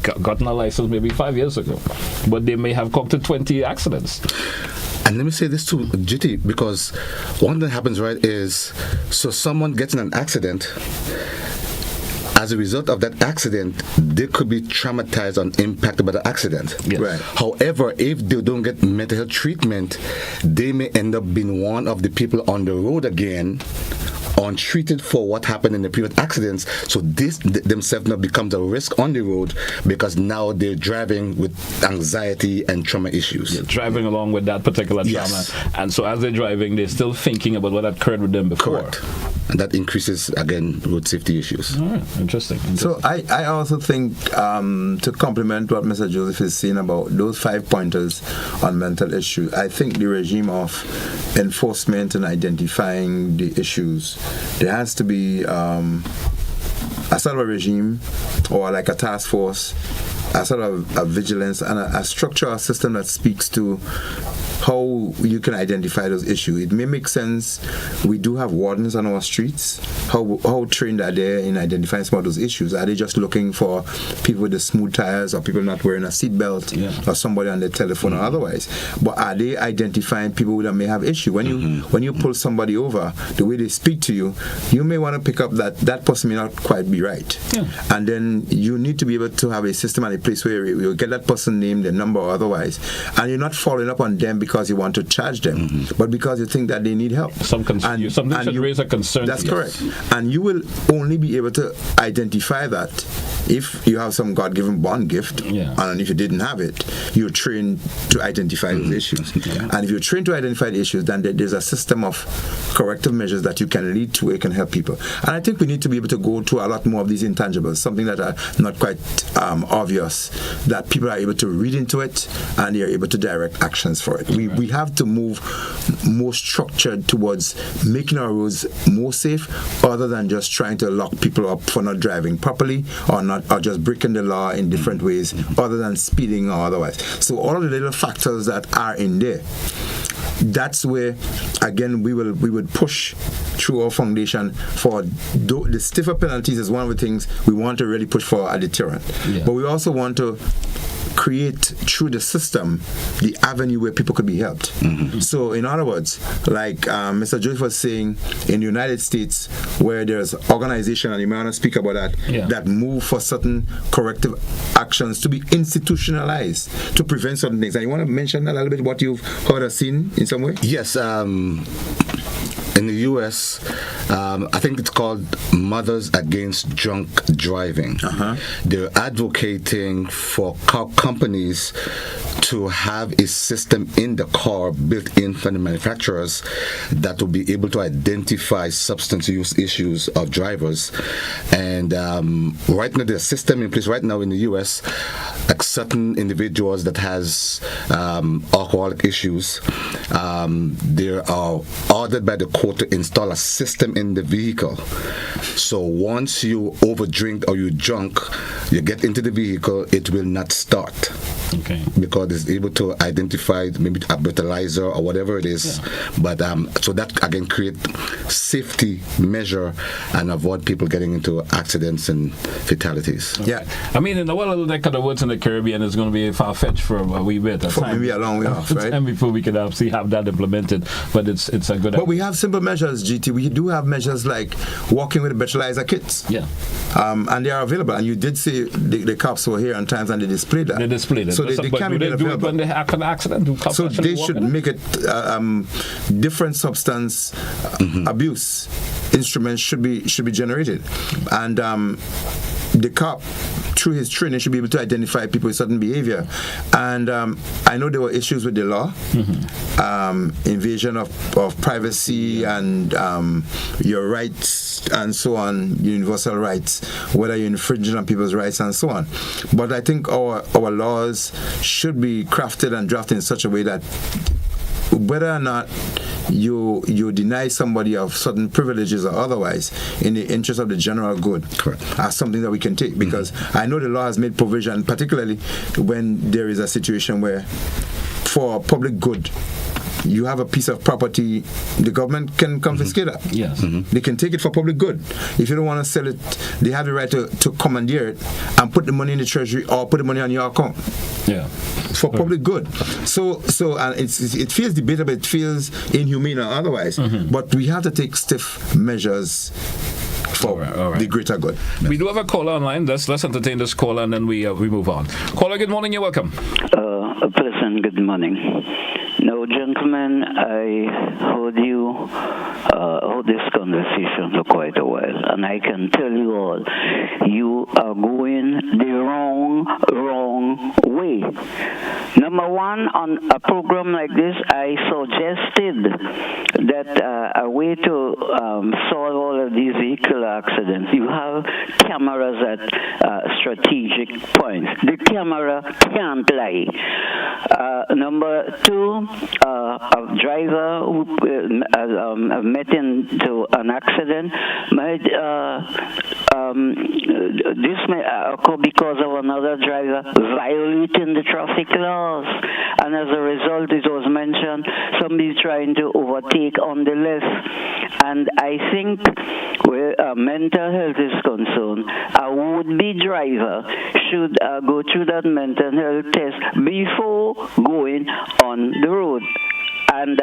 [SPEAKER 1] gotten a license maybe 5 years ago, but they may have counted 20 accidents.
[SPEAKER 2] And let me say this too, GT, because one thing that happens, right, is so someone gets in an accident. As a result of that accident, they could be traumatized or impacted by the accident.
[SPEAKER 1] Yes.
[SPEAKER 3] Right.
[SPEAKER 2] However, if they don't get mental health treatment, they may end up being one of the people on the road again, untreated for what happened in the previous accidents. So this themselves now becomes a risk on the road because now they're driving with anxiety and trauma issues.
[SPEAKER 1] Yeah, driving along with that particular trauma. And so as they're driving, they're still thinking about what occurred with them before.
[SPEAKER 2] Correct. And that increases, again, road safety issues.
[SPEAKER 1] All right. Interesting.
[SPEAKER 3] So I also think to complement what Mr. Joseph is saying about those 5 pointers on mental issues, I think the regime of enforcement and identifying the issues, there has to be a sort of a regime or like a task force, a sort of a vigilance and a structure or system that speaks to how you can identify those issues. It may make sense. We do have wardens on our streets. How trained are they in identifying some of those issues? Are they just looking for people with the smooth tires or people not wearing a seatbelt or somebody on their telephone or otherwise? But are they identifying people that may have issue? When you pull somebody over, the way they speak to you, you may want to pick up that person may not quite be right.
[SPEAKER 1] Yeah.
[SPEAKER 3] And then you need to be able to have a system and a place where you get that person name, their number or otherwise, and you're not following up on them because you want to charge them, but because you think that they need help.
[SPEAKER 1] Something should raise a concern.
[SPEAKER 3] That's correct. And you will only be able to identify that if you have some God-given bond gift, and if you didn't have it, you're trained to identify those issues. And if you're trained to identify the issues, then there's a system of corrective measures that you can lead to where you can help people. And I think we need to be able to go to a lot more of these intangibles, something that are not quite obvious, that people are able to read into it and they are able to direct actions for it. We have to move more structured towards making our roads more safe, other than just trying to lock people up for not driving properly or just breaking the law in different ways, other than speeding or otherwise. So all of the little factors that are in there, that's where again we would push through our foundation for the stiffer penalties is one of the things we want to really push for a deterrent. But we also want to create through the system the avenue where people could be helped. So in other words, like Mr. Joseph was saying, in the United States, where there's organization, and you may want to speak about that, that move for certain corrective actions to be institutionalized to prevent certain things. And you want to mention a little bit what you've heard or seen in some way?
[SPEAKER 2] Yes. In the U.S., I think it's called Mothers Against Drunk Driving. They're advocating for car companies to have a system in the car built in from the manufacturers that will be able to identify substance use issues of drivers. And right now, there's a system in place right now in the U.S., like certain individuals that has alcoholic issues, they are ordered by the quote to install a system in the vehicle. So once you overdrink or you drunk, you get into the vehicle, it will not start.
[SPEAKER 1] Okay.
[SPEAKER 2] Because it's able to identify maybe a breathalyzer or whatever it is. Yeah. But so that again create safety measure and avoid people getting into accidents and fatalities.
[SPEAKER 1] Okay. Yeah. I mean, in the little neck of the woods in the Caribbean, it's going to be far-fetched for a wee bit.
[SPEAKER 3] For maybe a long way off, right?
[SPEAKER 1] And before we can actually have that implemented. But it's a good idea.
[SPEAKER 3] But we have simple measures, GT. We do have measures like walking with breathalyzer kits.
[SPEAKER 1] Yeah.
[SPEAKER 3] And they are available. And you did see the cops were here on times and they displayed that.
[SPEAKER 1] They displayed it.
[SPEAKER 3] So they can be
[SPEAKER 1] do it when they have an accident?
[SPEAKER 3] So they should make it different substance abuse instruments should be generated. And the cop, through his training, should be able to identify people with certain behavior. And I know there were issues with the law, invasion of privacy and your rights and so on, universal rights, whether you're infringing on people's rights and so on. But I think our laws should be crafted and drafted in such a way that whether or not you deny somebody of certain privileges or otherwise in the interest of the general good, correct, are something that we can take, because I know the law has made provision, particularly when there is a situation where for public good you have a piece of property, the government can confiscate that.
[SPEAKER 1] Yes.
[SPEAKER 3] They can take it for public good. If you don't want to sell it, they have the right to commandeer it and put the money in the treasury or put the money on your account.
[SPEAKER 1] Yeah.
[SPEAKER 3] For public good. So and it feels debatable, it feels inhumane or otherwise, but we have to take stiff measures for the greater good.
[SPEAKER 1] We do have a caller online. Let's entertain this caller and then we move on. Caller, good morning. You're welcome.
[SPEAKER 17] A pleasant good morning. Now, gentlemen, I heard you hold this conversation for quite a while, and I can tell you all, you are going the wrong way. Number one, on a program like this, I suggested that a way to solve all of these vehicle accidents, you have cameras at strategic points. The camera can't lie. Number two, a driver who met into an accident might this may occur because of another driver violating the traffic laws, and as a result, it was mentioned somebody trying to overtake on the left. And I think where mental health is concerned, a would-be driver should go through that mental health test before going on the road. And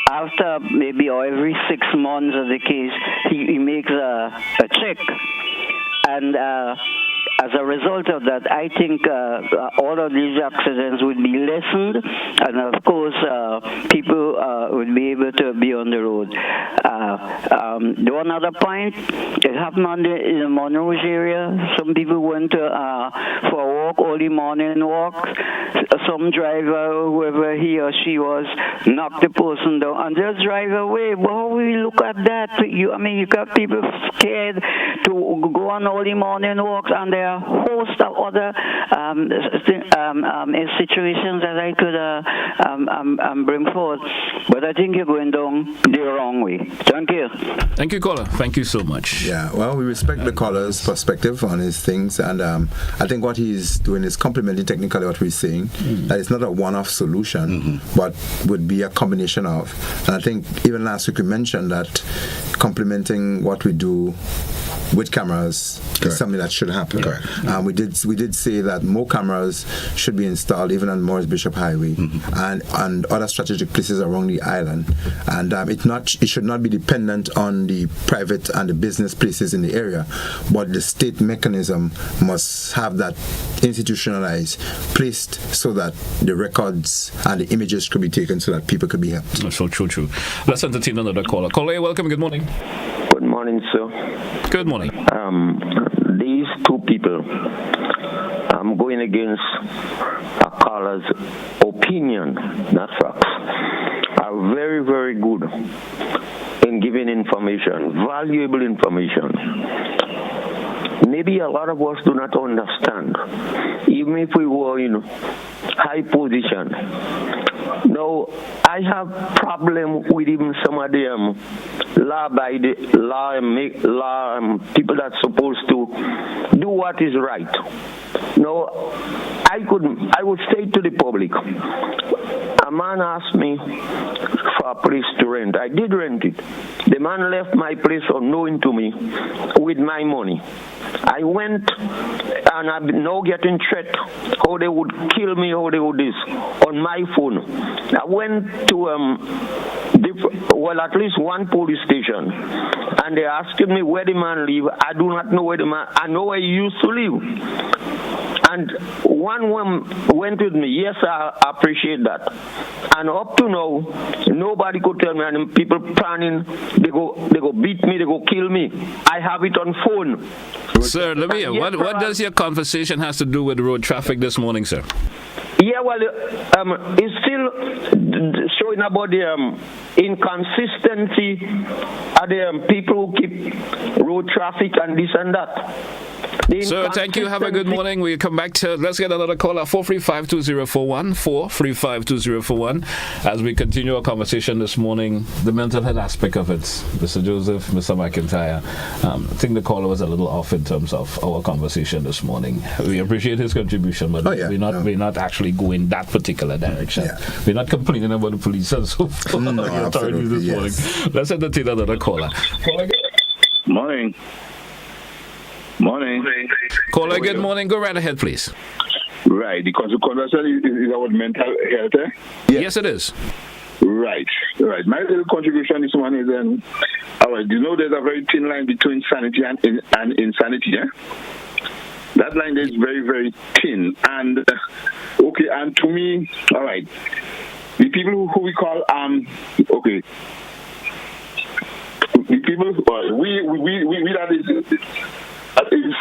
[SPEAKER 17] after maybe or every 6 months of the case, he makes a check. And as a result of that, I think all of these accidents would be lessened, and of course, people would be able to be on the road. One other point, it happened in the Monroe area. Some people went for a walk, early morning walk. Some driver, whoever he or she was, knocked the person down and just drive away. Well, we look at that. You got people scared to go on early morning walks, and there are a host of other situations that I could bring forth. But I think you're going down the wrong way. Thank you.
[SPEAKER 1] Thank you, caller. Thank you so much.
[SPEAKER 3] Yeah, well, we respect the caller's perspective on his things, and I think what he's doing is complementing technically what we're saying. That it's not a one-off solution, but would be a combination of. And I think even last week we mentioned that complementing what we do with cameras is something that should happen. We did say that more cameras should be installed even on Morris Bishop Highway and other strategic places around the island. And it should not be dependent on the private and the business places in the area, but the state mechanism must have that institutionalized, placed so that the records and the images could be taken so that people could be helped.
[SPEAKER 1] So true. Let's entertain another caller. Caller, welcome. Good morning.
[SPEAKER 18] Good morning, sir.
[SPEAKER 1] Good morning.
[SPEAKER 18] These two people, I'm going against a caller's opinion, not facts, are very, very good in giving information, valuable information. Maybe a lot of us do not understand. Even if we were in high position, No, I have problem with even some of them people that's supposed to do what is right. No, I would say to the public, a man asked me for a place to rent. I did rent it. The man left my place unknowing to me with my money. I went and I'm now getting threat how they would kill me, how they would this on my phone. I went to at least one police station, and they asked me where the man live. I do not know where the man. I know where he used to live. And one woman went with me. Yes, I appreciate that. And up to now, nobody could tell me. And people planning, they go beat me, they go kill me. I have it on phone.
[SPEAKER 1] Sir, let me hear. What does your conversation has to do with road traffic this morning, sir?
[SPEAKER 18] Yeah, well, it's still showing about the inconsistency of the people who keep road traffic and this and that.
[SPEAKER 1] Sir, thank you. Have a good morning. We'll come back to, let's get another caller, 435-2041, 435-2041, as we continue our conversation this morning, the mental health aspect of it. Mr. Joseph, Mr. McIntyre, I think the caller was a little off in terms of our conversation this morning. We appreciate his contribution, but we're not actually going that particular direction. Yeah. We're not complaining about the police and so forth, the authorities this morning. Let's entertain another caller.
[SPEAKER 19] Morning.
[SPEAKER 1] Caller, good morning. Go right ahead, please.
[SPEAKER 19] Right. The conversation is about mental health, eh?
[SPEAKER 1] Yes, it is.
[SPEAKER 19] Right. My little contribution this morning is, all right, you know there's a very thin line between sanity and insanity, eh? That line is very, very thin. And, okay, and to me, all right, the people who we call, okay, the people, we that is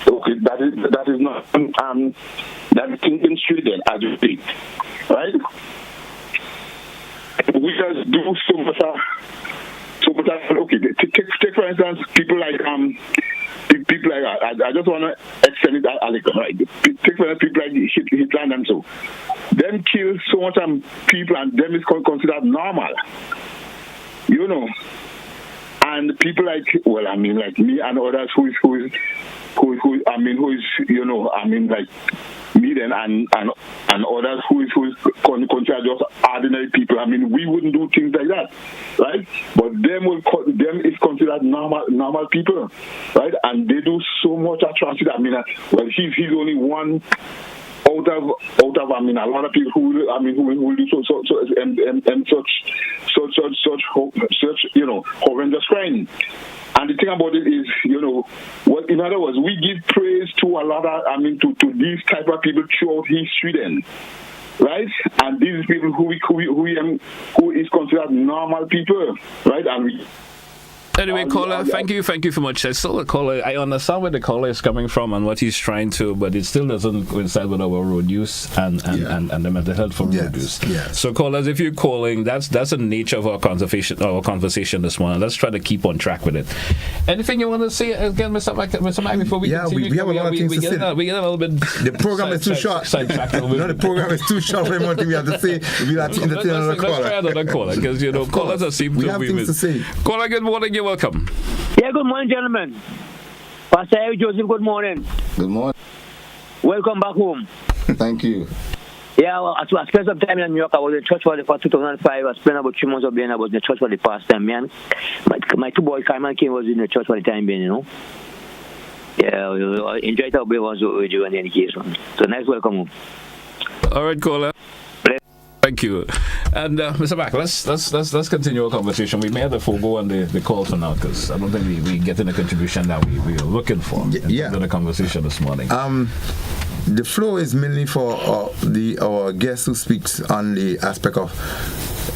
[SPEAKER 19] okay. That is not that is thinking straight then, as you think, right? We just do so much. Okay, take for instance people like I just want to extend it right. Take for instance people like Hitler and them, so them kill so much people and them is considered normal, you know. And people like like me and others who is you know, like me then and others who is considered just ordinary people. We wouldn't do things like that, right? But them is considered normal people, right? And they do so much atrocity. He's only one out of a lot of people who do such you know, horrendous crime. And the thing about it is, you know, in other words, we give praise to a lot of to these type of people throughout history then, right? And these people who is considered normal people, right? And we
[SPEAKER 1] Anyway, caller, thank you so much. It's still a caller. I understand where the caller is coming from and what he's trying to, but it still doesn't coincide with our road use and the mental health for road use. Yes. So, callers, if you're calling, that's the nature of our conversation this morning. Let's try to keep on track with it. Anything you want to say again, Mr. Mike, before we continue?
[SPEAKER 2] We have a lot of things to say.
[SPEAKER 1] We get a little bit.
[SPEAKER 2] The program is too short. No, the program is too short for everything we have to say. We have to entertain another caller.
[SPEAKER 1] Let's try another caller because callers are seem to be
[SPEAKER 2] things to say.
[SPEAKER 1] Caller, good morning. Welcome.
[SPEAKER 20] Yeah, good morning, gentlemen. Pastor Joseph, good morning.
[SPEAKER 2] Good morning.
[SPEAKER 20] Welcome back home.
[SPEAKER 2] Thank you.
[SPEAKER 20] Yeah, well, I spent some time in New York. I was in church for 2005. I spent about 3 months of being. I was in the church for the past time, man. My two boys, Carmen King, was in the church for the time being, you know. Yeah, I enjoyed our ones with you and the occasion. So nice welcome home.
[SPEAKER 1] All right, caller. Thank you. And Mr. Mack, let's continue our conversation. We may have to forego on the call for now because I don't think we get in the contribution that we were looking for in the conversation this morning.
[SPEAKER 2] The flow is mainly for our guest who speaks on the aspect of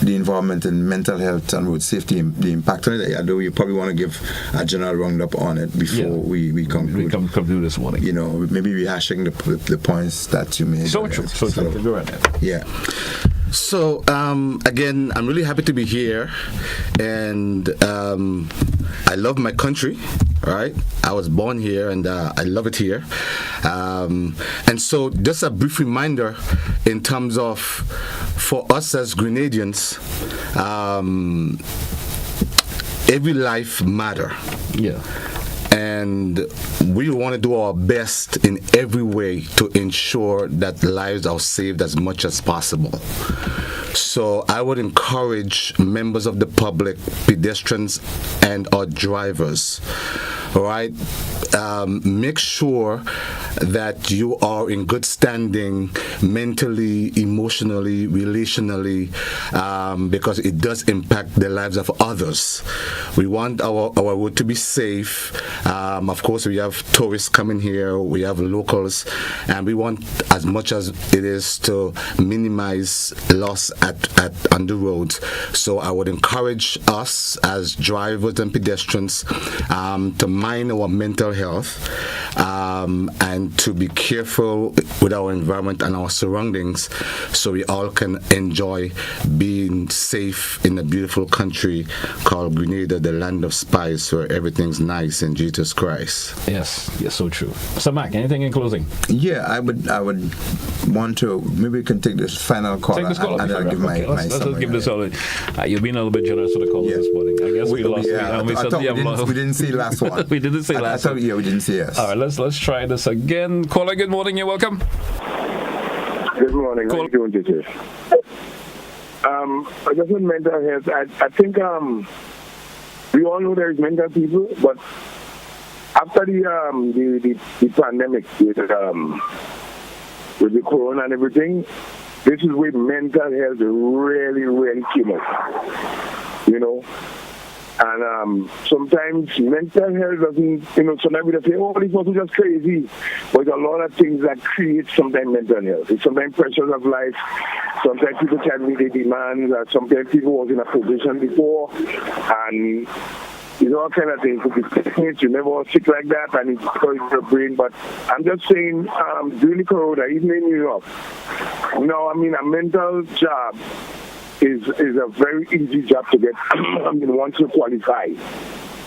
[SPEAKER 2] the involvement in mental health and road safety, the impact on it. Although you probably want to give a general roundup on it before we conclude.
[SPEAKER 1] We conclude this morning.
[SPEAKER 2] You know, maybe rehashing the points that you made.
[SPEAKER 1] So true. Go right ahead.
[SPEAKER 2] Yeah. So, again, I'm really happy to be here, and I love my country, right? I was born here, and I love it here. And so, just a brief reminder in terms of, for us as Grenadians, every life matters.
[SPEAKER 1] Yeah.
[SPEAKER 2] And we want to do our best in every way to ensure that lives are saved as much as possible. So I would encourage members of the public, pedestrians, and our drivers, all right, make sure that you are in good standing mentally, emotionally, relationally, because it does impact the lives of others. We want our road to be safe. Of course, we have tourists coming here, we have locals, and we want as much as it is to minimize loss on the roads. So I would encourage us as drivers and pedestrians to mind our mental health and to be careful with our environment and our surroundings, so we all can enjoy being safe in a beautiful country called Grenada, the land of spice, where everything's nice in Jesus Christ.
[SPEAKER 1] Yes, so true. So, Mac, anything in closing?
[SPEAKER 3] Yeah, I would want to, maybe we can take this final call.
[SPEAKER 1] Take this call.
[SPEAKER 3] And I'll give my
[SPEAKER 1] let's give this all. You've been a little bit generous with the calls this morning. I guess we lost.
[SPEAKER 3] We didn't see last one.
[SPEAKER 1] We didn't say last one.
[SPEAKER 3] Yeah, we didn't say yes.
[SPEAKER 1] All right, let's try this again. Caller, good morning. You're welcome.
[SPEAKER 21] Good morning. How are you doing today? I just want mental health. I think we all know there is mental people, but after the pandemic with the corona and everything, this is where mental health really, really came up. You know? And sometimes mental health doesn't, sometimes we just say, oh, this person is just crazy. But there's a lot of things that create sometimes mental health. It's sometimes pressures of life. Sometimes people can't meet their demands. Sometimes people was in a position before. And all kind of things. You never was sick like that, and it's because of your brain. But I'm just saying, during the corona, even in New York, a mental job is a very easy job to get once you qualify,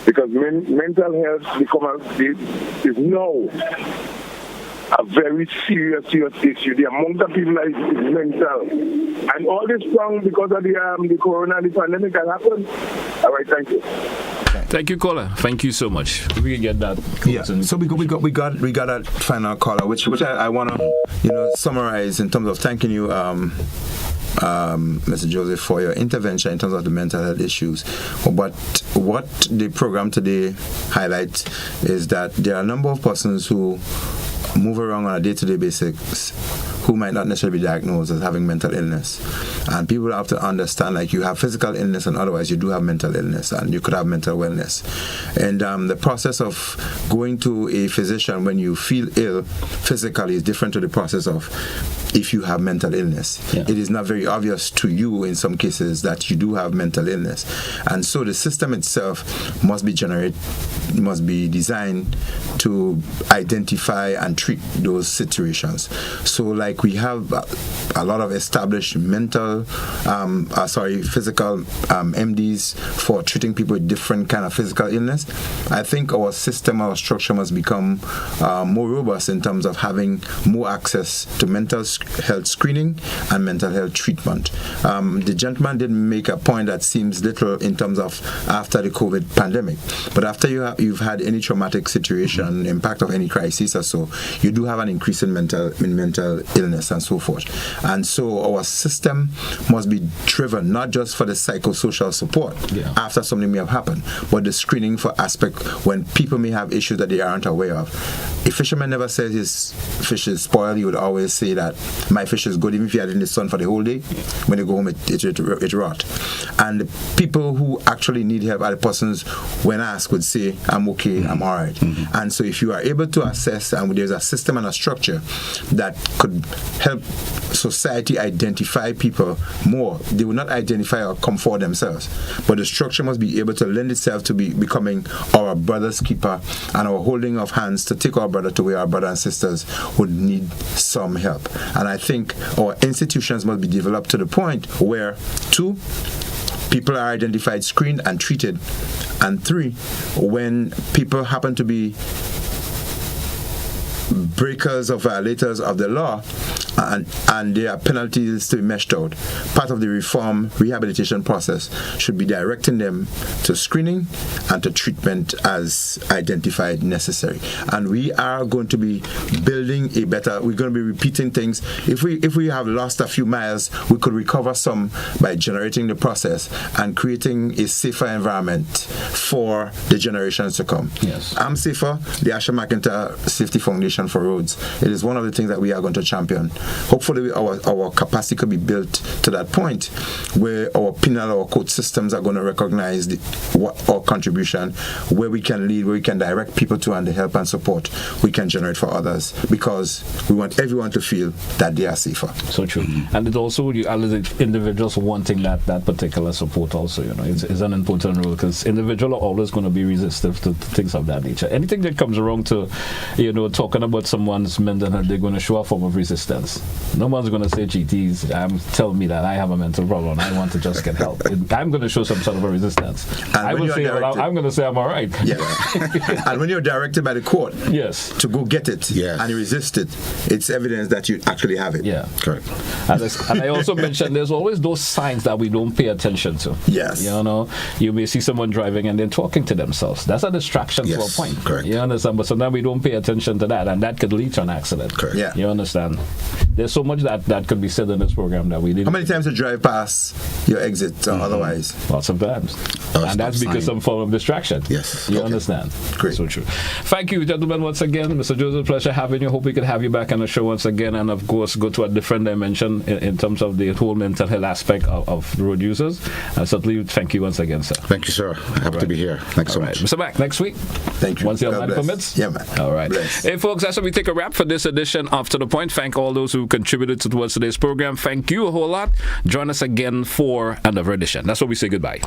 [SPEAKER 21] because mental health is now a very serious issue. The amount of people that is mental, and all this wrong because of the corona and the pandemic that happened. All right, thank you.
[SPEAKER 1] Thank you, caller. Thank you so much. We can get that.
[SPEAKER 3] Yeah. So we got a final caller, which I want to summarize in terms of thanking you, Mr. Joseph, for your intervention in terms of the mental health issues. But what the program today highlights is that there are a number of persons who move around on a day-to-day basis who might not necessarily be diagnosed as having mental illness. And people have to understand, like, you have physical illness and otherwise you do have mental illness, and you could have mental wellness. And the process of going to a physician when you feel ill physically is different to the process of if you have mental illness. Yeah. It is not very obvious to you in some cases that you do have mental illness. And so the system itself must be designed to identify and treat those situations. So, like, we have a lot of established physical MDs for treating people with different kind of physical illness. I think our system, our structure must become more robust in terms of having more access to mental health screening and mental health treatment. The gentleman did make a point that seems little in terms of after the COVID pandemic, but after you've had any traumatic situation, impact of any crisis or so, you do have an increase in mental illness and so forth. And so our system must be driven not just for the psychosocial support after something may have happened, but the screening for aspect when people may have issues that they aren't aware of. A fisherman never says his fish is spoiled. He would always say that my fish is good, even if you had it in the sun for the whole day. When you go home, it rot. And the people who actually need help are the persons, when asked, would say, I'm okay, I'm all right. And so if you are able to assess, and there's a system and a structure that could help society identify people more. They will not identify or come for themselves, but the structure must be able to lend itself to becoming our brother's keeper and our holding of hands to take our brother to where our brothers and sisters would need some help. And I think our institutions must be developed to the point where 2, people are identified, screened, and treated, and 3, when people happen to be breakers or violators of the law, and there are penalties to be meshed out. Part of the reform rehabilitation process should be directing them to screening and to treatment as identified necessary. And we are going to be building we're going to be repeating things. If we have lost a few miles, we could recover some by generating the process and creating a safer environment for the generations to come.
[SPEAKER 1] Yes.
[SPEAKER 3] I'm Safer, the Asher McIntyre Safety Foundation for Roads. It is one of the things that we are going to champion. Hopefully our capacity could be built to that point where our penal or court systems are going to recognize our contribution, where we can lead, where we can direct people to, and the help and support we can generate for others, because we want everyone to feel that they are safer.
[SPEAKER 1] So true. And it also, as individuals wanting that particular support also, it's an important role, because individuals are always going to be resistant to things of that nature. Anything that comes wrong to, talking about someone's mental health, they're going to show a form of resistance. No one's going to say, GTs, tell me that I have a mental problem, I want to just get help. I'm going to show some sort of a resistance. I'm going to say I'm all right.
[SPEAKER 3] Yeah. And when you're directed by the court
[SPEAKER 1] to
[SPEAKER 3] go get it and you resist it, it's evidence that you actually have it.
[SPEAKER 1] Yeah.
[SPEAKER 3] Correct.
[SPEAKER 1] And I also mentioned there's always those signs that we don't pay attention to.
[SPEAKER 3] Yes.
[SPEAKER 1] You may see someone driving and they're talking to themselves. That's a distraction to a point.
[SPEAKER 3] Correct.
[SPEAKER 1] You understand? But sometimes we don't pay attention to that, and that could lead to an accident.
[SPEAKER 3] Correct. Yeah.
[SPEAKER 1] You understand? There's so much that could be said in this program that we didn't.
[SPEAKER 3] How many times you drive past your exit or otherwise?
[SPEAKER 1] Lots of times. And that's because some form of distraction.
[SPEAKER 3] Yes.
[SPEAKER 1] You understand?
[SPEAKER 3] Great.
[SPEAKER 1] So true. Thank you, gentlemen, once again. Mr. Joseph, pleasure having you. Hope we could have you back on the show once again, and of course go to a different dimension in terms of the whole mental health aspect of road users. And certainly thank you once again, sir.
[SPEAKER 2] Thank you, sir. Happy to be here. Thanks so much.
[SPEAKER 1] Mr. Back next week.
[SPEAKER 3] Thank you.
[SPEAKER 1] Once your mind permits.
[SPEAKER 3] Yeah, man.
[SPEAKER 1] All right.
[SPEAKER 3] Bless.
[SPEAKER 1] Hey, folks, that's how we take a wrap for this edition of To The Point. Thank all those who contributed towards today's program. Thank you a whole lot. Join us again for another edition. That's what we say goodbye.